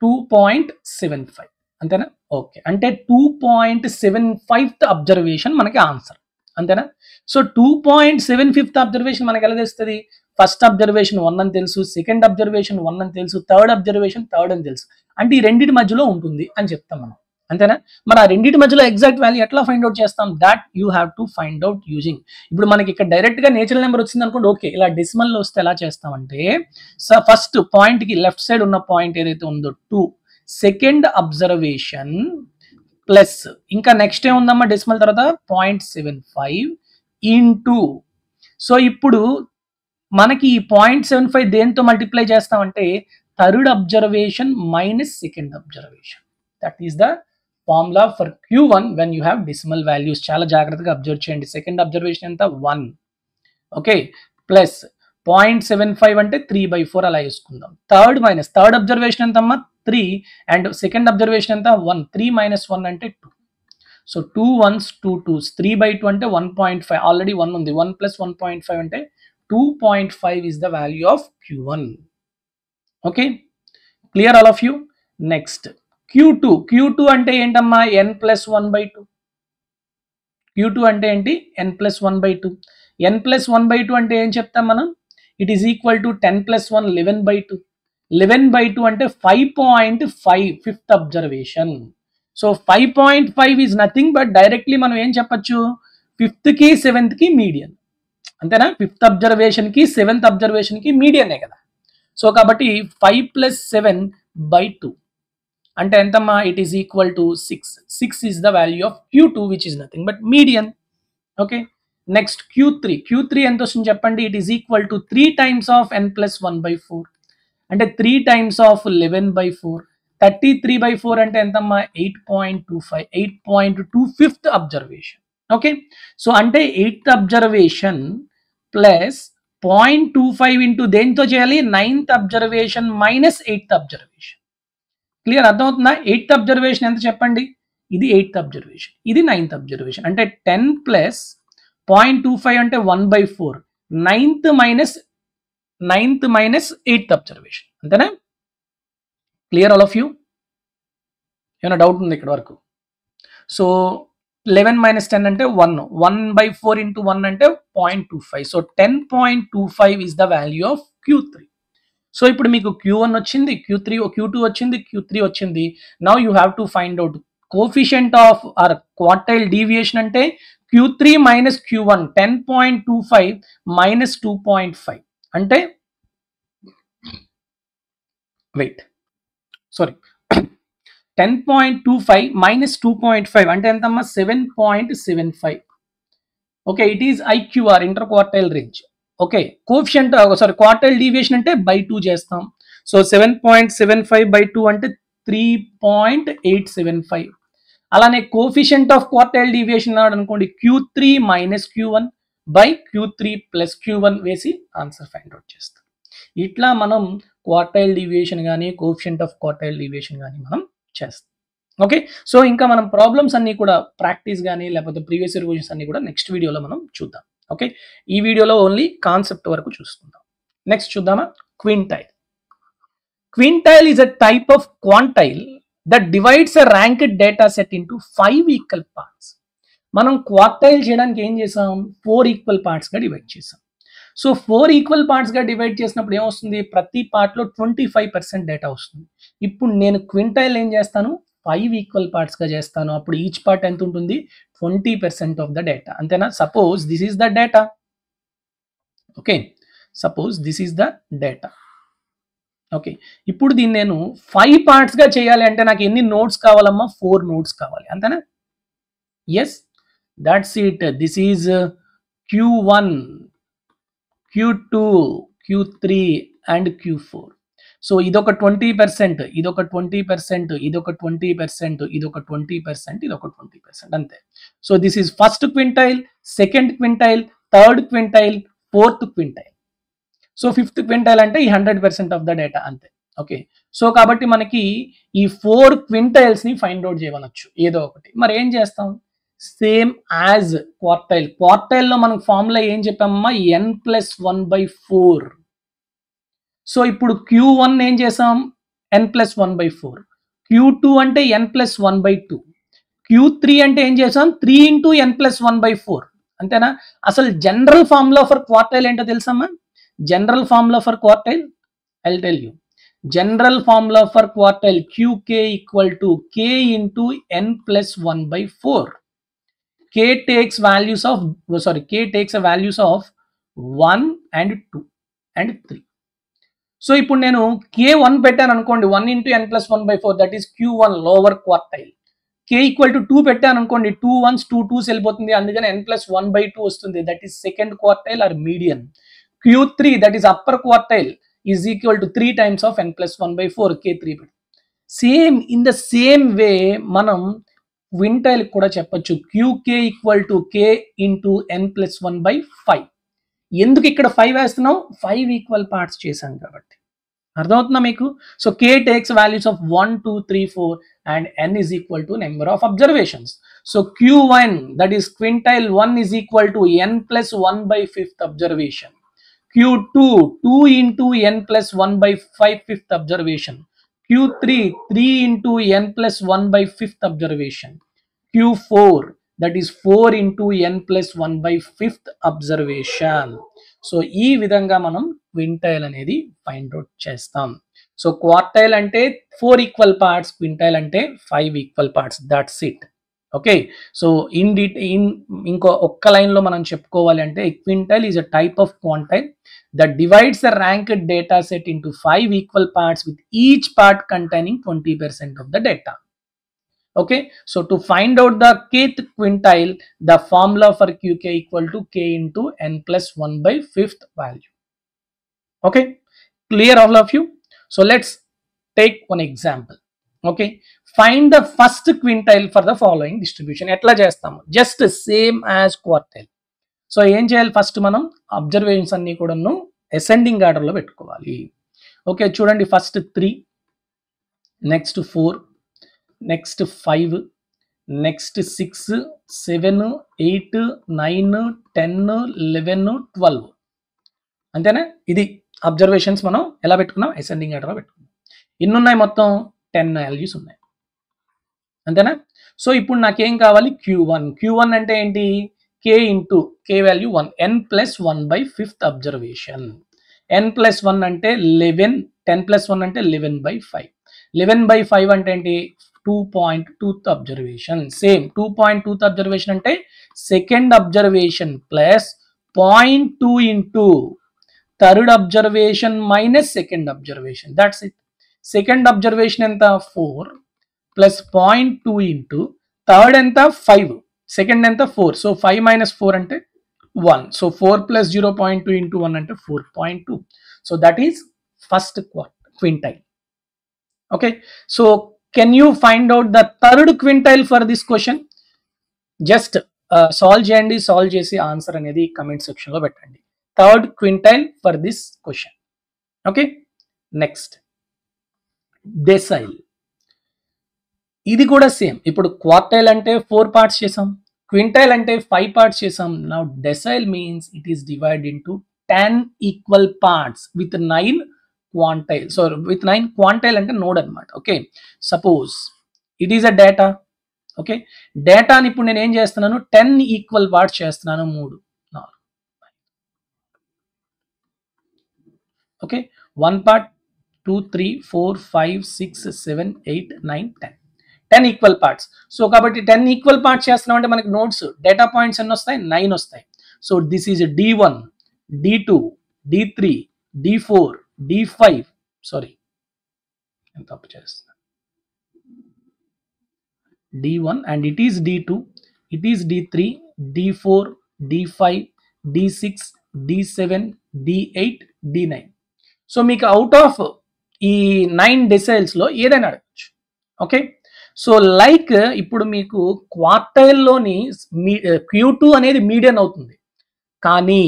2.75 అంతేనా? ఓకే, అంటే 2.75th అబ్జర్వేషన్ మనకి ఆన్సర్ అంతేనా? సో 2.75th అబ్జర్వేషన్ మనకి ఎలా తెలుస్తుంది? ఫస్ట్ అబ్జర్వేషన్ 1 అని తెలుసు, సెకండ్ అబ్జర్వేషన్ 1 అని తెలుసు, థర్డ్ అబ్జర్వేషన్ థర్డ్ అని తెలుసు, అంటే ఈ రెండింటి మధ్యలో ఉంటుంది అని చెప్తాం మనం అంతేనా? మరి ఆ రెండింటి మధ్యలో ఎగ్జాక్ట్ వాల్యూ ఎట్లా ఫైండ్ అవుట్ చేస్తాం? That you have to find out using, ఇప్పుడు మనకి ఇక్కడ డైరెక్ట్ గా నేచురల్ నెంబర్ వచ్చింది అనుకోండి, ఓకే, ఇలా డెసిమల్ లో వస్తే ఎలా చేస్తామంటే ఫస్ట్ పాయింట్ కి లెఫ్ట్ సైడ్ ఉన్న పాయింట్ ఏదైతే ఉందో 2, సెకండ్ అబ్జర్వేషన్ ప్లస్ ఇంకా నెక్స్ట్ ఏముందమ్మా డెసిమల్ తర్వాత 0.75 ఇంటూ, సో ఇప్పుడు మనకి ఈ 0.75 దేంతో మల్టిప్లై చేస్తామంటే third observation minus second observation. That is the formula for Q1 when you have decimal values. చాలా జాగ్రత్తగా అబ్జర్వ్ చేయండి. సెకండ్ అబ్జర్వేషన్ ఎంత? 1. ఓకే, ప్లస్ 0.75 అంటే 3/4 అలా వేసుకుందాం. థర్డ్ అబ్జర్వేషన్ ఎంత అమ్మా? 3 అండ్ సెకండ్ అబ్జర్వేషన్ ఎంత? 1. 3 - 1 అంటే 2. సో 2 1s 2 2s 3/2 అంటే 1.5, ఆల్రెడీ 1 ఉంది. 1 + 1.5 అంటే 2.5 is the value of Q1. Okay, clear all of you? Next Q2 అంటే ఏంటమ్మా? n+1/2. Q2 అంటే ఏంటి? n+1/2. n+1/2 అంటే ఏం చెప్తాం మనం? It is equal to 10 + 1 11/2. 11/2 అంటే 5.5 fifth observation. So 5.5 is nothing but directly మనం ఏం చెప్పచ్చు? 5th కి 7th కి మీడియన్ అంతేనా? 5th అబ్జర్వేషన్ కి 7th అబ్జర్వేషన్ కి మీడియనే కదా. సో కాబట్టి 5 + 7/2 అంటే ఎంతమ్మా? It is equal to 6. 6 is the value of Q2 which is nothing but median. Okay, next Q3 ఎంత వస్తుంది చెప్పండి? It is equal to 3 times of n+1/4 అంటే 3 times of 11/4. 33/4 అంటే ఎంతమ్మా? 8.25. 8.2 ఫిఫ్త్ అబ్జర్వేషన్. ఓకే, సో అంటే 8th అబ్జర్వేషన్ ప్లస్ 0.25 ఇంటూ దేంతో చేయాలి? 9th observation minus 8th observation. Clear, అర్థమవుతుందా? 8th అబ్జర్వేషన్ ఎంత చెప్పండి? ఇది 8th అబ్జర్వేషన్, ఇది 9th అబ్జర్వేషన్. అంటే 10 + 0.25 అంటే 1/4. 9th మైనస్ 8th అబ్జర్వేషన్ అంతేనా? Clear all of you? ఏమైనా డౌట్ ఉంది ఇక్కడ వరకు? సో 11 - 10 అంటే 1. 1/4 ఇంటూ 1 అంటే 0.25. So 10.25 is the value of Q3. సో ఇప్పుడు మీకు Q1 వచ్చింది, Q2 వచ్చింది, Q3 వచ్చింది. Now you have to find out coefficient of or quartile deviation అంటే Q3 మైనస్ Q1. 10.25 మైనస్ 2.5 అంటే సారీ 10.25 మైనస్ 2.5 అంటే ఎంతమ్మా? 7.75. Okay, it is IQR inter quartile range. Okay, coefficient quartile deviation అంటే బై 2 చేస్తాం. సో 7.75/2 అంటే 3.875. అలానే కోఫిషియంట్ ఆఫ్ క్వార్టైల్ డీవియేషన్ అనుకోండి Q3 minus Q1 by Q3 plus Q1 వేసి ఆన్సర్ ఫైండ్ అవుట్ చేస్తాం. ఇట్లా మనం క్వార్టైల్ డీవియేషన్ కానీ కోఫిషియంట్ ఆఫ్ క్వార్టైల్ డీవియేషన్ కానీ మనం చేస్తాం. ఓకే, సో ఇంకా మనం ప్రాబ్లమ్స్ అన్ని కూడా ప్రాక్టీస్ కానీ లేకపోతే ప్రీవియస్ రివిజన్స్ అన్ని కూడా నెక్స్ట్ వీడియోలో మనం చూద్దాం. ఓకే, ఈ వీడియోలో ఓన్లీ కాన్సెప్ట్ వరకు చూసుకుందాం. నెక్స్ట్ చూద్దామా? క్వింటైల్. Quintile is a type of quantile that divides a ranked data set into 5 equal parts. మనం క్వార్టైల్ చేయడానికి ఏం చేసాం? 4 ఈక్వల్ పార్ట్స్గా డివైడ్ చేసాం. సో 4 ఈక్వల్ పార్ట్స్గా డివైడ్ చేసినప్పుడు ఏమొస్తుంది? ప్రతి పార్ట్లో 25% డేటా వస్తుంది. ఇప్పుడు నేను క్వింటైల్ ఏం చేస్తాను? 5 ఈక్వల్ పార్ట్స్గా చేస్తాను. అప్పుడు ఈచ్ పార్ట్ ఎంత ఉంటుంది? 20% ఆఫ్ ద డేటా అంతేనా? Suppose this is the data. Okay, suppose this is the data. Okay, ఇప్పుడు దీన్ని నేను 5 పార్ట్స్గా చేయాలి అంటే నాకు ఎన్ని నోట్స్ కావాలమ్మా? 4 నోట్స్ కావాలి అంతేనా? Yes, that's it. This is Q1, Q2, Q3 and Q4. So ఇదొక 20%, ఇదొక 20%, ఇదొక 20%, ఇదొక 20%, ఇదొక 20% అంతే. So this is first quintile, second quintile, third quintile, fourth quintile. So 5th quintile అంటే ఈ 100% ఆఫ్ ద డేటా అంతే. ఓకే, సో కాబట్టి మనకి ఈ 4 క్వింటైల్స్ని ఫైండ్ అవుట్ చేయవచ్చు ఏదో ఒకటి. మరి ఏం చేస్తాం? Same as quartile. క్వార్టైల్లో మనకు ఫార్ములా ఏం చెప్పామమ్మా, n+1/4. సో ఇప్పుడు Q1 ఏం చేసాం, n+1/4. Q2 అంటే n+1/2. Q3 అంటే ఏం చేసాం, 3 into n+1/4. అంతేనా? అసలు జనరల్ ఫార్ములా ఫర్ క్వార్టైల్ ఏంటో తెలుసమ్మా? General formula for quartile I tell you. General formula for quartile QK equal to K into n+1/4. K takes values of, K takes a values of 1 and 2 and 3. So ఇప్పుడు నేను K1 పెట్టాను అనుకోండి, 1 into n+1/4, that is Q1 lower quartile. K equal to 2 పెట్టాను అనుకోండి, 2 1s 2 2s వెళ్ళిపోతుంది, అందుకని n+1/2 వస్తుంది, that is second quartile or median. Q3 that is upper quartile is equal to 3 times of n+1/4, K3. Same in the same వే మనం క్వింటైల్ కూడా చెప్పొచ్చు, QK equal to K into n+1/5. ఎందుకు ఇక్కడ 5 వేస్తున్నాం, 5 ఈక్వల్ పార్ట్స్ చేశాం కాబట్టి. అర్థమవుతుందా మీకు? So K takes values of 1 2 3 4 and n is equal to number of observations. So Q1 that is quintile 1 is equal to n+1/5th observation. Q2 2 into n+1/5 fifth observation. Q3 3 into n+1/5th observation. Q4 that is 4 into n+1/5th observation. So ఈ విధంగా మనం క్వింటైల్ అనేది ఫైండ్ అవుట్ చేస్తాం. సో క్వార్టైల్ అంటే 4 ఈక్వల్ పార్ట్స్, క్వింటైల్ అంటే 5 equal parts, that's it. Okay, so ఇంకో ఒక్క లైన్లో మనం చెప్పుకోవాలి అంటే quintile is a type of quantile that divides the ranked data set into 5 equal parts with each part containing 20% of the data. Okay, so to find out the kth quintile, the formula for QK equal to K into n+1/5th value. Okay, clear all of you? So let's take one example. Okay, find the first quintile for the following distribution. ఎట్లా చేస్తాము, just same as quartile. So ఏం చేయాలి, ఫస్ట్ మనం అబ్జర్వేషన్స్ అన్ని కూడాను అసెండింగ్ ఆర్డర్లో పెట్టుకోవాలి. ఓకే, చూడండి, ఫస్ట్ 3, నెక్స్ట్ 4, నెక్స్ట్ 5, నెక్స్ట్ 6 7 8 9 10 11 12. అంతేనా? ఇది అబ్జర్వేషన్స్ మనం ఎలా పెట్టుకున్నాం, అసెండింగ్ ఆర్డర్లో పెట్టుకున్నాం. ఎన్ని ఉన్నాయి, మొత్తం 10 వాల్యూస్ ఉన్నాయి. అంతేనా? సో ఇప్పుడు నాకేం కావాలి, Q1 అంటే ఏంటి, K into K value 1, n+1/5th observation. n+1 అంటే 11, 10+1 అంటే 11/5. 11/5 అంటే ఏంటి, 2.2th observation. Same 2.2th observation అంటే second observation plus 0.2 into third observation minus second observation, that's it. Second observation ఎంత, 4 ప్లస్ 0.2 into థర్డ్ ఎంత, 5, సెకండ్ ఎంత, 4. సో 5 minus 4 అంటే 1. సో 4 plus 0.2 into 1 అంటే 4.2. So that is first quintile. Okay, so can you find out the third quintile for this question? Just solve చేయండి, సాల్వ్ చేసి ఆన్సర్ అనేది కమెంట్ సెక్షన్లో పెట్టండి. Third quintile for this question. Okay, next decile. ఇది కూడా సేమ్. ఇప్పుడు క్వార్టైల్ అంటే 4 పార్ట్స్ చేసాం, క్వింటైల్ అంటే 5 పార్ట్స్ చేసాం. Now decile means it is divide into 10 equal parts with 9 quantile. So with 9 quantile అంటే నోడ్ అనమాట. Okay, suppose it is a data. Okay, డేటాని ఇప్పుడు నేను ఏం చేస్తున్నాను, 10 ఈక్వల్ పార్ట్స్ చేస్తున్నాను, 3 4. Okay, 1 part 2 3 4 5 6 7 8 9 10 equal parts. So కాబట్టి 10 ఈక్వల్ పార్ట్స్ చేస్తున్నాం అంటే మనకి నోట్స్ డేటా పాయింట్స్ ఎన్ని వస్తాయి, 9 వస్తాయి. So this is D1 D2 D3 D4 D5, sorry నేను తప్పు చేస్తున్నా, D1 and it is D2, it is D3 D4 D5 D6 D7 D8 D9. So మీకు అవుట్ ఆఫ్ ఈ 9 డెసైల్స్లో ఏదైనా అడగచ్చు. ఓకే, సో లైక్ ఇప్పుడు మీకు క్వార్టైల్లోని Q2 అనేది మీడియన్ అవుతుంది, కానీ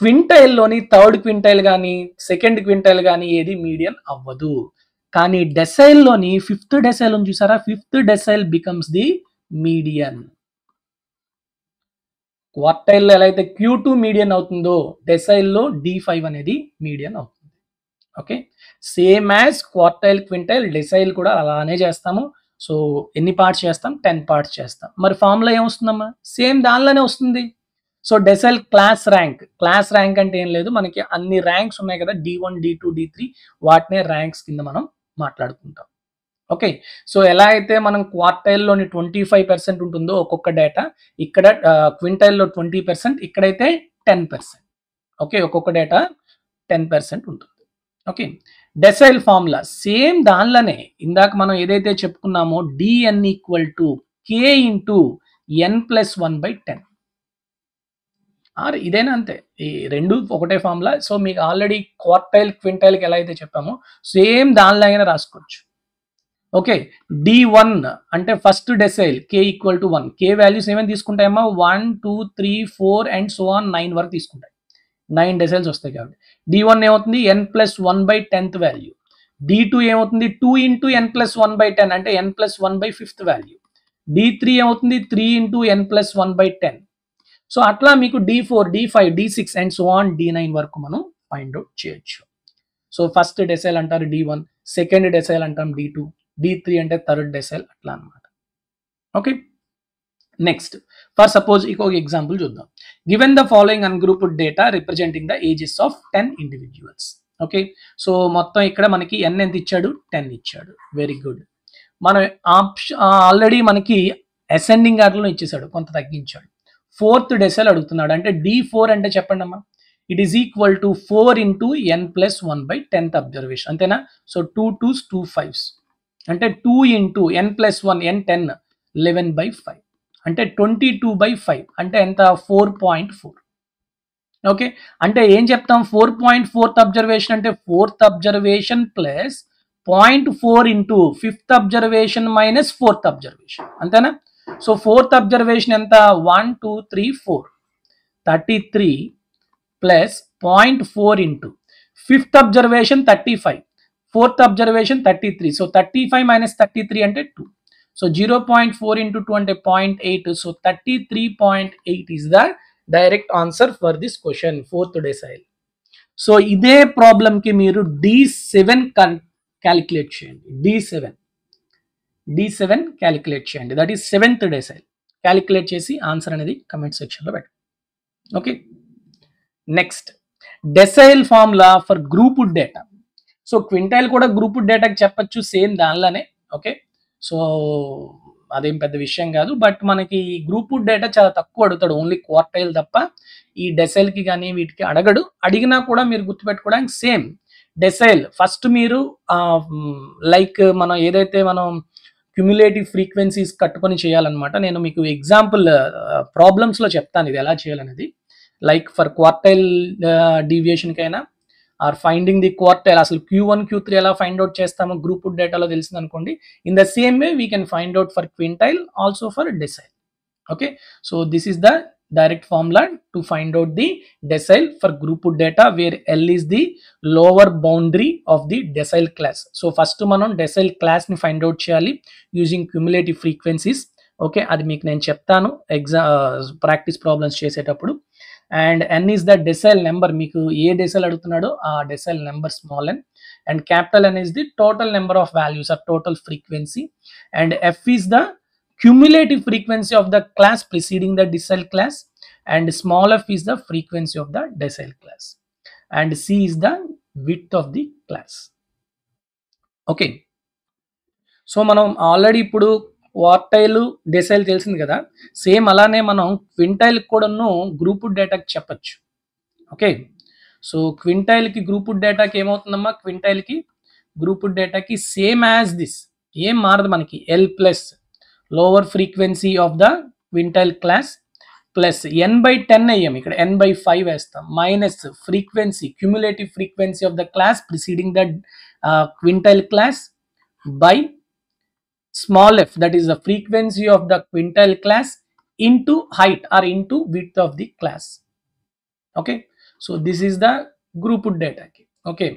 క్వింటైల్లోని థర్డ్ క్వింటైల్ కానీ సెకండ్ క్వింటైల్ కానీ ఏది మీడియన్ అవ్వదు. కానీ డెసైల్లోని 5th డెసైల్ చూసారా, 5th డెసైల్ బికమ్స్ ది మీడియన్. క్వార్టైల్లో ఎలా అయితే Q2 మీడియన్ అవుతుందో డెసైల్లో D5 అనేది మీడియన్ అవుతుంది. Okay, same as quartile quintile డెసైల్ కూడా అలానే చేస్తాము. సో ఎన్ని పార్ట్స్ చేస్తాం? 10 పార్ట్స్ చేస్తాం. మరి ఫార్ములా ఏమొస్తుందమ్మా? సేమ్ దానిలోనే వస్తుంది. సో డెసైల్ క్లాస్ ర్యాంక్ అంటే ఏం లేదు, మనకి అన్ని ర్యాంక్స్ ఉన్నాయి కదా, D1 D2 D3, వాటినే ర్యాంక్స్ కింద మనం మాట్లాడుకుంటాం. ఓకే, సో ఎలా అయితే మనం క్వార్టైల్లోని 25% ఉంటుందో ఒక్కొక్క డేటా, ఇక్కడ క్వింటైల్లో 20%, ఇక్కడైతే 10%. ఓకే, ఒక్కొక్క డేటా 10% ఉంటుంది. ఓకే, డెసైల్ ఫార్ములా సేమ్ దానిలోనే ఇందాక మనం ఏదైతే చెప్పుకున్నామో dn = k × n+1/10. ఆర్ ఇదేనా? అంతే, ఈ రెండు ఒకటే ఫార్ములా. సో మీకు ఆల్రెడీ క్వార్టైల్ క్వింటైల్కి ఎలా అయితే చెప్పామో సేమ్ దానిలాగానే రాసుకోవచ్చు. ఓకే, D1 అంటే ఫస్ట్ డెసైల్ k = 1. k వాల్యూస్ ఏమైనా తీసుకుంటాయమ్మా? 1 2 3 4 అండ్ సో ఆన్ 9 వరకు తీసుకుంటాయి. 9 డెసైల్స్ వస్తాయి కాబట్టి D1 ఏమవుతుంది? n+1/10th value. D2 ఏమవుతుంది? 2 × n+1/10 అంటే n+1/5th వాల్యూ. D3 ఏమవుతుంది? 3 × n+1/10. సో అట్లా మీకు D4 D5 D6 and so on D9 వరకు మనం ఫైండ్ అవుట్ చేయొచ్చు. సో ఫస్ట్ డెసైల్ అంటారు D1, సెకండ్ డెసైల్ అంటాం D2, D3 అంటే థర్డ్ డెసైల్, అట్లా అనమాట. ఓకే, నెక్స్ట్ ఫర్ సపోజ్ ఇంకొక ఎగ్జాంపుల్ చూద్దాం. Given the following ungrouped data representing the ages of 10 individuals. Okay, so మొత్తం ఇక్కడ మనకి n ఎంత ఇచ్చాడు? 10 ఇచ్చాడు. Very good. మనం ఆల్రెడీ మనకి అసెండింగ్ ఆర్డర్లో ఇచ్చేసాడు, కొంత తగ్గించాడు. ఫోర్త్ డెసైల్ అడుగుతున్నాడు, అంటే D4 అంటే చెప్పండి అమ్మా. It is equal to 4 × n+1/10th observation, అంతేనా? సో 2 2s 2 5s అంటే 2 × n+1 n 10 11/5 అంటే 22/5 అంటే ఎంత? 4.4. ఓకే, అంటే ఏం చెప్తాం? 4.4th అబ్జర్వేషన్ అంటే 4th observation plus 0.4 × 5th observation minus 4th observation, అంతేనా? సో 4th అబ్జర్వేషన్ ఎంత? 1 2 3 4 33 plus 0.4 × 5th observation 35, 4th observation 33. So 35 minus 33 అంటే 2. సో 0.4 × 2 అంటే 0.8. So 33.8 is the direct answer for this question, fourth decile. So ఇదే ప్రాబ్లంకి మీరు D7 క్యాలిక్యులేట్ చేయండి. D7 క్యాలిక్యులేట్ చేయండి, that is 7th decile. Calculate చేసి ఆన్సర్ అనేది కమెంట్ సెక్షన్లో పెట్టండి. Okay, next decile formula for grouped data. So quintile కూడా గ్రూప్డ్ డేటాకి చెప్పచ్చు, సేమ్ దానిలోనే. ఓకే, సో అదేం పెద్ద విషయం కాదు, బట్ మనకి గ్రూప్డ్ డేటా చాలా తక్కువ అడుగుతాడు, ఓన్లీ క్వార్టైల్ తప్ప. ఈ డెసైల్కి కానీ వీటికి అడగడు. అడిగినా కూడా మీరు గుర్తుపెట్టుకోవడానికి సేమ్ డెసైల్ ఫస్ట్ మీరు లైక్ మనం ఏదైతే మనం క్యుములేటివ్ ఫ్రీక్వెన్సీస్ కట్టుకొని చేయాలన్నమాట. నేను మీకు ఎగ్జాంపుల్ ప్రాబ్లమ్స్లో చెప్తాను ఇది ఎలా చేయాలనేది. లైక్ ఫర్ క్వార్టైల్ డీవియేషన్కైనా ఆర్ ఫైండింగ్ ది క్వార్టైల్, అసలు Q1 Q3 ఎలా ఫైండ్ అవుట్ చేస్తామో గ్రూప్డ్ డేటాలో తెలిసింది అనుకోండి. In the same way we can find out for quintile, also for decile. Okay, so this is the direct formula to find out the decile for grouped data, where L is the lower boundary of the decile class. So first మనం decile class ని find out చేయాలి using cumulative frequencies. ఓకే, అది మీకు నేను చెప్తాను ప్రాక్టీస్ ప్రాబ్లమ్స్ చేసేటప్పుడు. And n is the decile number, మీకు ఏ డెసైల్ అడుగుతున్నాడో ఆ decile number small n, and capital N is the total number of values or total frequency, and f is the cumulative frequency of the class preceding the decile class, and small f is the frequency of the decile class, and c is the width of the class. Okay, so మనం ఆల్రెడీ ఇప్పుడు క్వార్టైల్ డెసైల్ తెలిసింది కదా, సేమ్ అలానే మనం క్వింటైల్ కూడాను గ్రూప్డ్ డేటాకి చెప్పచ్చు. ఓకే, సో క్వింటైల్కి గ్రూప్డ్ డేటాకి ఏమవుతుందమ్మా? క్వింటైల్కి గ్రూప్డ్ డేటాకి సేమ్ యాజ్ దిస్, ఏం మారదు మనకి. L plus lower frequency of the quintile class plus n/10 అయ్యాం, ఇక్కడ n/5 వేస్తాం, minus frequency cumulative frequency of the class preceding the quintile class by small f, that is the frequency of the quintile class into height or into width of the class. Okay, so this is the grouped data. Okay,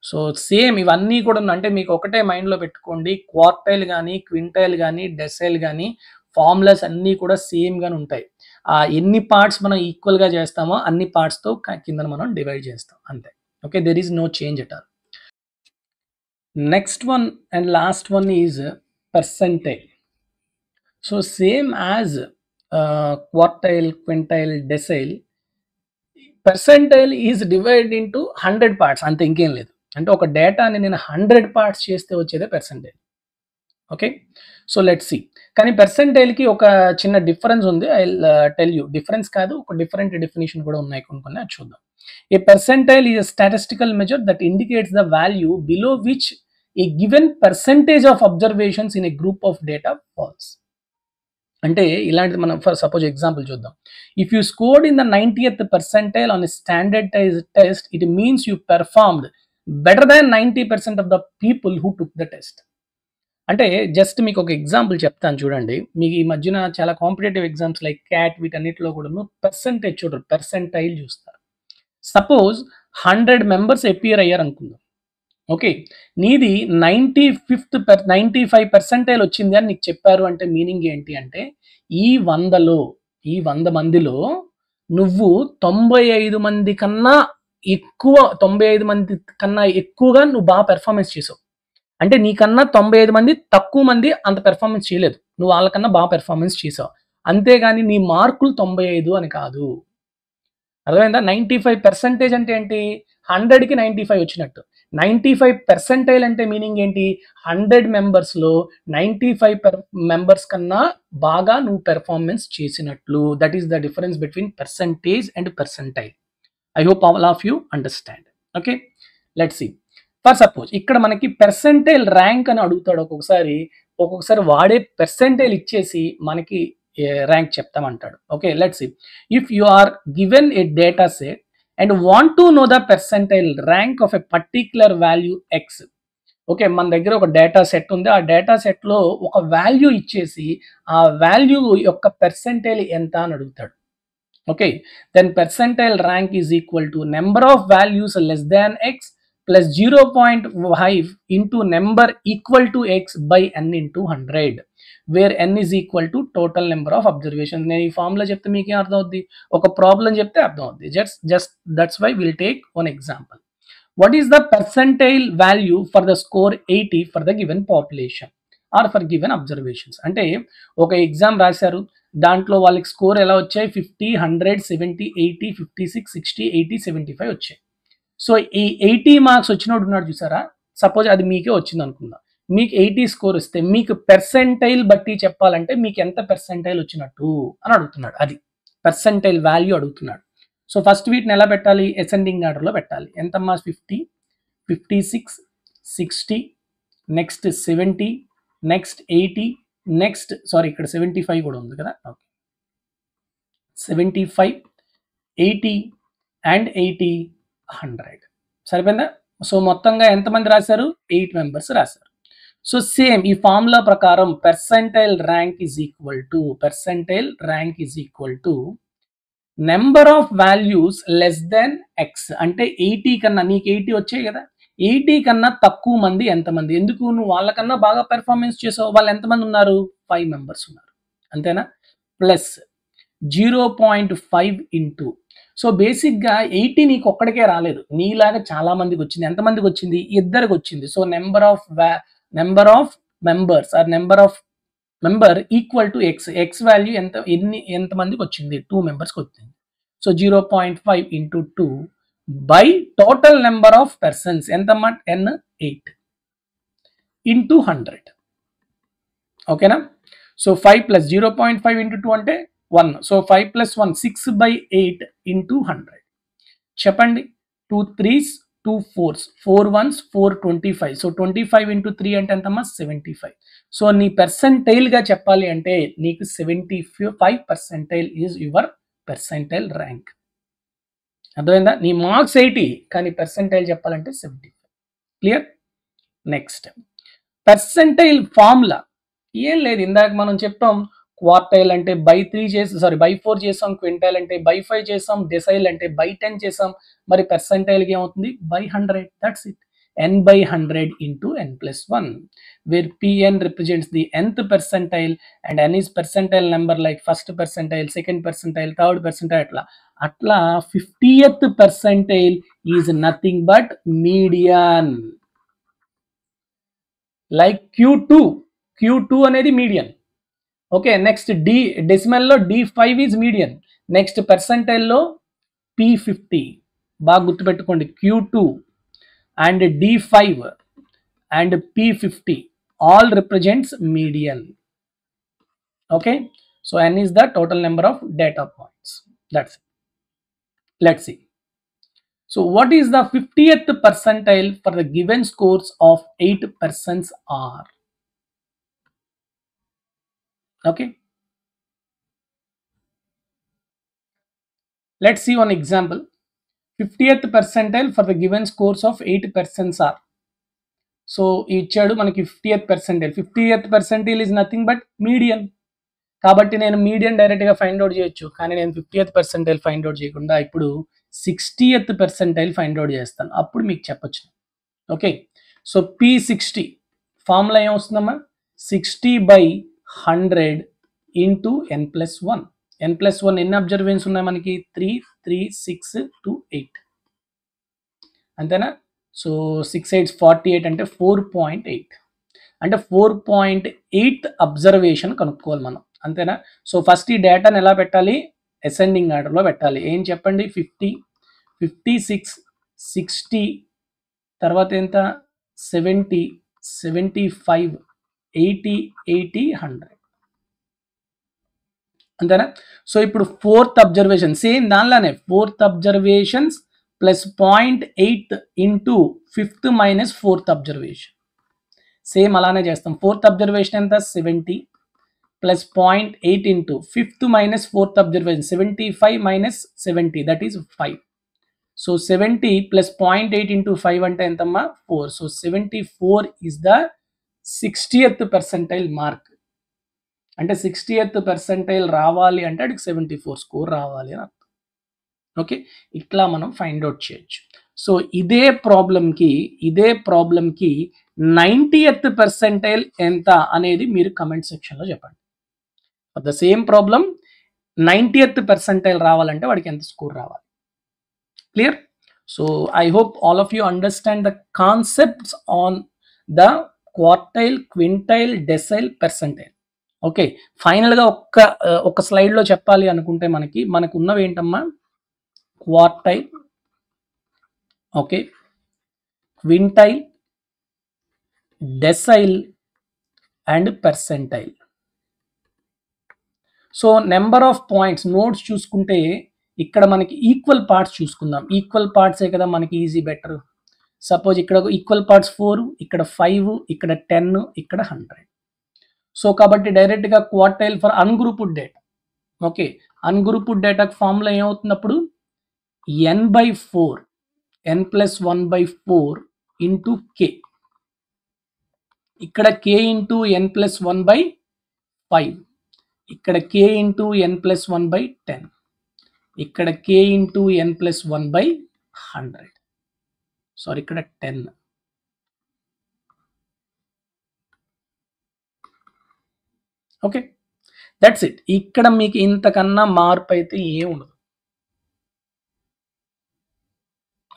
so same ఇవన్నీ కూడా అంటే మీకు ఒకటే మైండ్లో పెట్టుకోండి, క్వార్టైల్ కానీ క్వింటైల్ కానీ డెసైల్ కానీ ఫార్ములాస్ అన్నీ కూడా సేమ్గానే ఉంటాయి. ఎన్ని పార్ట్స్ మనం ఈక్వల్గా చేస్తామో అన్ని పార్ట్స్తో కింద మనం డివైడ్ చేస్తాం అంతే. Okay, there is no change at all. Next one and last one is percentile. So same as quartile, quintile, decile, percentile is divide into 100 parts, అంతే, ఇంకేం లేదు. అంటే ఒక డేటాని నేను 100 పార్ట్స్ చేస్తే వచ్చేదే percentile. Okay, so let's see. కానీ పర్సెంటైల్కి ఒక చిన్న డిఫరెన్స్ ఉంది. I tell you. డిఫరెన్స్ కాదు, ఒక డిఫరెంట్ డెఫినేషన్ కూడా ఉన్నాయి కొన్ని, అది చూద్దాం. A percentile is a statistical measure that indicates the value below which a given percentage of observations in a group of data falls. అంటే ఇలాంటిది మనం ఫర్ సపోజ్ ఎగ్జాంపుల్ చూద్దాం. If you scored in the 90th percentile on standardized test, it means you performed better than 90% of the people who took the test. అంటే జస్ట్ మీకు ఒక ఎగ్జాంపుల్ చెప్తాను చూడండి. మీకు ఈ మధ్యన చాలా కాంపిటేటివ్ ఎగ్జామ్స్ లైక్ క్యాట్ వీటన్నిటిలో కూడా పర్సెంటేజ్ చూడరు, పర్సెంటైల్ చూస్తారు. సపోజ్ 100 మెంబర్స్ అపియర్ అయ్యారు అనుకుందాం. ఓకే, నీది 95 percentile వచ్చింది అని నీకు చెప్పారు అంటే మీనింగ్ ఏంటి అంటే ఈ 100 మందిలో నువ్వు 95 మంది కన్నా ఎక్కువగా నువ్వు బాగా పెర్ఫార్మెన్స్ చేసావు. అంటే నీకన్నా 95 మంది తక్కువ మంది అంత పెర్ఫార్మెన్స్ చేయలేదు, నువ్వు వాళ్ళకన్నా బాగా పెర్ఫార్మెన్స్ చేసావు. అంతేగాని నీ మార్కులు 95 అని కాదు. అర్థమైందా? 95% అంటే ఏంటి? 100కి 95 వచ్చినట్టు. 95 percentile అంటే మీనింగ్ ఏంటి? 100 మెంబర్స్లో 95 మెంబర్స్ కన్నా బాగా నువ్వు పెర్ఫార్మెన్స్ చేసినట్లు. That is the difference between percentage and percentile. I hope all of you understand. Okay, let's see. For suppose ఇక్కడ మనకి పర్సంటైల్ ర్యాంక్ అని అడుగుతాడు. ఒక్కొక్కసారి వాడే పర్సంటైల్ ఇచ్చేసి మనకి ర్యాంక్ చెప్తామంటాడు. Okay, let's see. If you are given a data set and want to know the percentile rank of a particular value x. Okay, మన దగ్గర ఒక డేటా సెట్ ఉంది. ఆ డేటా సెట్లో ఒక వాల్యూ ఇచ్చేసి ఆ వాల్యూ యొక్క పర్సెంటైల్ ఎంత అని అడుగుతాడు. Okay, then percentile rank is equal to number of values less than X plus 0.5 into number equal to X by n into 100, where n is equal to total number of observation. నేను ఈ ఫార్ములా చెప్తే మీకేం అర్థం అవుద్ది? ఒక ప్రాబ్లం చెప్తే అర్థం అవుద్ది. Just that's why will take one example. What is the percentile value for the score 80 for the given population or for given observations? అంటే ఒక ఎగ్జామ్ రాశారు, దాంట్లో వాళ్ళకి స్కోర్ ఎలా వచ్చాయి? 50, 100, 70, 80, 56, 60, 80, 75 వచ్చాయి. సో ఈ 80 మార్క్స్ వచ్చినోడు ఉన్నాడు చూసారా, సపోజ్ అది మీకే వచ్చింది అనుకుందాం. మీకు 80 స్కోర్ వస్తే మీకు పర్సెంటైల్ బట్టి చెప్పాలంటే మీకు ఎంత పర్సెంటైల్ వచ్చినట్టు అని అడుగుతున్నాడు. అది పర్సెంటైల్ వాల్యూ అడుగుతున్నాడు. సో ఫస్ట్ వీటిని ఎలా పెట్టాలి? అసెండింగ్ ఆర్డర్లో పెట్టాలి. ఎంతమ్మా? 50, 56, 60, నెక్స్ట్ 70, నెక్స్ట్ 80, నెక్స్ట్ ఇక్కడ 75 కూడా ఉంది కదా. ఓకే, 75, 80 అండ్ 80, 100 సరిపోయిందా? సో మొత్తంగా ఎంతమంది రాశారు? 8 మెంబర్స్ రాశారు. సో సేమ్ ఈ ఫార్ములా ప్రకారం percentile rank is equal to number of values less than X. అంటే 80 కన్నా, నీకు 80 వచ్చాయి కదా, 80 కన్నా తక్కువ మంది ఎంతమంది? ఎందుకు? నువ్వు వాళ్ళకన్నా బాగా పెర్ఫార్మెన్స్ చేసావు. వాళ్ళు ఎంతమంది ఉన్నారు? 5 మెంబర్స్ ఉన్నారు, అంతేనా? ప్లస్ 0.5 ఇంటూ, సో బేసిక్గా 80 నీకు ఒక్కడికే రాలేదు, నీలాగా చాలా మందికి వచ్చింది. ఎంతమందికి వచ్చింది? ఇద్దరికి వచ్చింది. So number of members or number of member equal to X. X value ఎంతమందికి వచ్చింది? 2 మెంబర్స్కి వచ్చింది. So 0.5 into 2 by total number of persons ఎంతమ్మా? 8 ఇంటూ 100. ఓకేనా? సో 5 ప్లస్ 0.5 ఇంటూ 2 అంటే 1. So 5 plus 1 6/8 into 100. చెప్పండి. 2 3s 2 4s 4 1s 425. So 25 into 3 అంటే ఎంతమ్మా? 75. సో నీ పర్సెంటైల్గా చెప్పాలి అంటే నీకు 75 percentile is your percentile rank. అర్థమైందా? నీ మార్క్స్ 80 కానీ పర్సెంటైల్ చెప్పాలంటే 75. క్లియర్? నెక్స్ట్ పర్సెంటైల్ ఫార్ములా ఏం లేదు, ఇందాక మనం చెప్పాం. క్వార్టైల్ అంటే బై 4 చేసాం, క్వింటైల్ అంటే బై 5 చేసాం, డెసైల్ అంటే బై 10 చేసాం. మరి పర్సెంటైల్కి ఏమవుతుంది? By 100. That's it. n by 100 into n plus 1, where Pn represents the nth percentile and n is percentile number like first percentile, second percentile, third percentile, atla 50th percentile is nothing but median. Like Q2 అనేది median. Okay, next decimal లో D5 is median. Next percentile లో P50. బాగా గుర్తుపెట్టుకోండి, Q2 and D5 and P50 all represents median. Okay, so n is the total number of data points. That's it. Let's see. So what is the 50th percentile for the given scores of 8 persons are? Okay, let's see one example. 50th percentile for the given scores of 8 persons are. So ఇచ్చాడు మనకి 50th percentile. 50th percentile is nothing but median. కాబట్టి నేను మీడియన్ డైరెక్ట్గా ఫైండ్ అవుట్ చేయొచ్చు, కానీ నేను 50th percentile ఫైండ్ అవుట్ చేయకుండా ఇప్పుడు 60th percentile ఫైండ్ అవుట్ చేస్తాను, అప్పుడు మీకు చెప్పొచ్చు. ఓకే, సో P60 ఫార్ములా ఏమొస్తుందమ్మా, 60/100 ఇంటూ n+1. n+1 ఎన్ని అబ్జర్వేషన్స్ ఉన్నాయి మనకి, 3, 3, 6 to 8 అంతేనా. సో 6 8 48 అంటే 4.8, అంటే 4.8 అబ్జర్వేషన్ కనుక్కోవాలి మనం, అంతేనా. సో ఫస్ట్ ఈ డేటాను ఎలా పెట్టాలి, అసెండింగ్ ఆర్డర్లో పెట్టాలి. ఏం చెప్పండి, 50, 56, 60, తర్వాత ఎంత 70, 75, 80, 80, 100 అంతేనా. సో ఇప్పుడు ఫోర్త్ అబ్జర్వేషన్ సేమ్ దానిలోనే, fourth observations plus 0.8 into 5th minus 4th observation, same అలానే చేస్తాం. ఫోర్త్ అబ్జర్వేషన్ ఎంత, 70 plus 0.8 into 5th minus 4th observation, 75 minus 70 that is 5. So 70 plus 0.8 into 5 అంటే ఎంతమ్మా, 4. So 74 is the 60th percentile mark. అంటే 60th percentile రావాలి అంటే అడికి 74 స్కోర్ రావాలి అని అర్థం. ఓకే, ఇట్లా మనం ఫైండ్ అవుట్ చేయొచ్చు. సో ఇదే ప్రాబ్లంకి 90th percentile ఎంత అనేది మీరు కమెంట్ సెక్షన్లో చెప్పండి. For the same problem 90th percentile రావాలంటే వాడికి ఎంత స్కోర్ రావాలి. Clear? So I hope all of you understand the concepts on the quartile, quintile, decile, percentile. Okay, ఫైనల్గా ఒక స్లైడ్లో చెప్పాలి అనుకుంటే మనకు ఉన్నవి ఏంటమ్మా, quartile, okay, quintile, decile and percentile. So number of points notes చూసుకుంటే ఇక్కడ మనకి ఈక్వల్ పార్ట్స్ చూసుకుందాం. ఈక్వల్ పార్ట్సే కదా మనకి ఈజీ, బెటర్. సపోజ్ ఇక్కడ ఈక్వల్ పార్ట్స్ 4, ఇక్కడ 5, ఇక్కడ 10, ఇక్కడ 100. సో కాబట్టి డైరెక్ట్గా quartile for ungrouped data. Okay, ungrouped డేటాకి ఫార్ములా ఏమవుతున్నప్పుడు n/4, n+1/4 ఇంటూ k. ఇక్కడ k ఇంటూ n+1/5, ఇక్కడ k ఇంటూ n+1/10, ఇక్కడ k ఇంటూ n+1/100. సారీ, ఇక్కడ 10. Okay, that's it. ఇక్కడ మీకు ఇంతకన్నా మార్పు అయితే ఏం ఉండదు.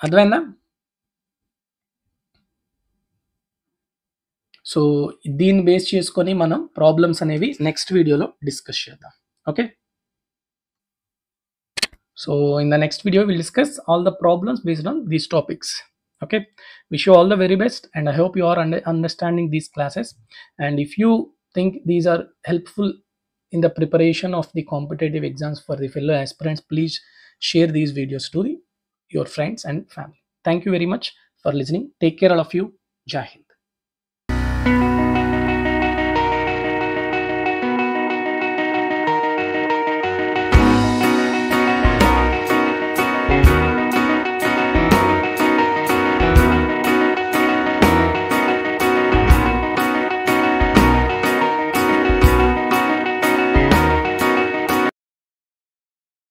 అర్థమైందా? సో దీన్ని బేస్ చేసుకొని మనం ప్రాబ్లమ్స్ అనేవి నెక్స్ట్ వీడియోలో డిస్కస్ చేద్దాం. Okay, so in the next video will discuss all the problems based on these topics. Okay, wish you all the very best, and I hope you are understanding these classes. And if you think these are helpful in the preparation of the competitive exams for the fellow aspirants, please share these videos to your friends and family. Thank you very much for listening. Take care all of you. Jai Hind.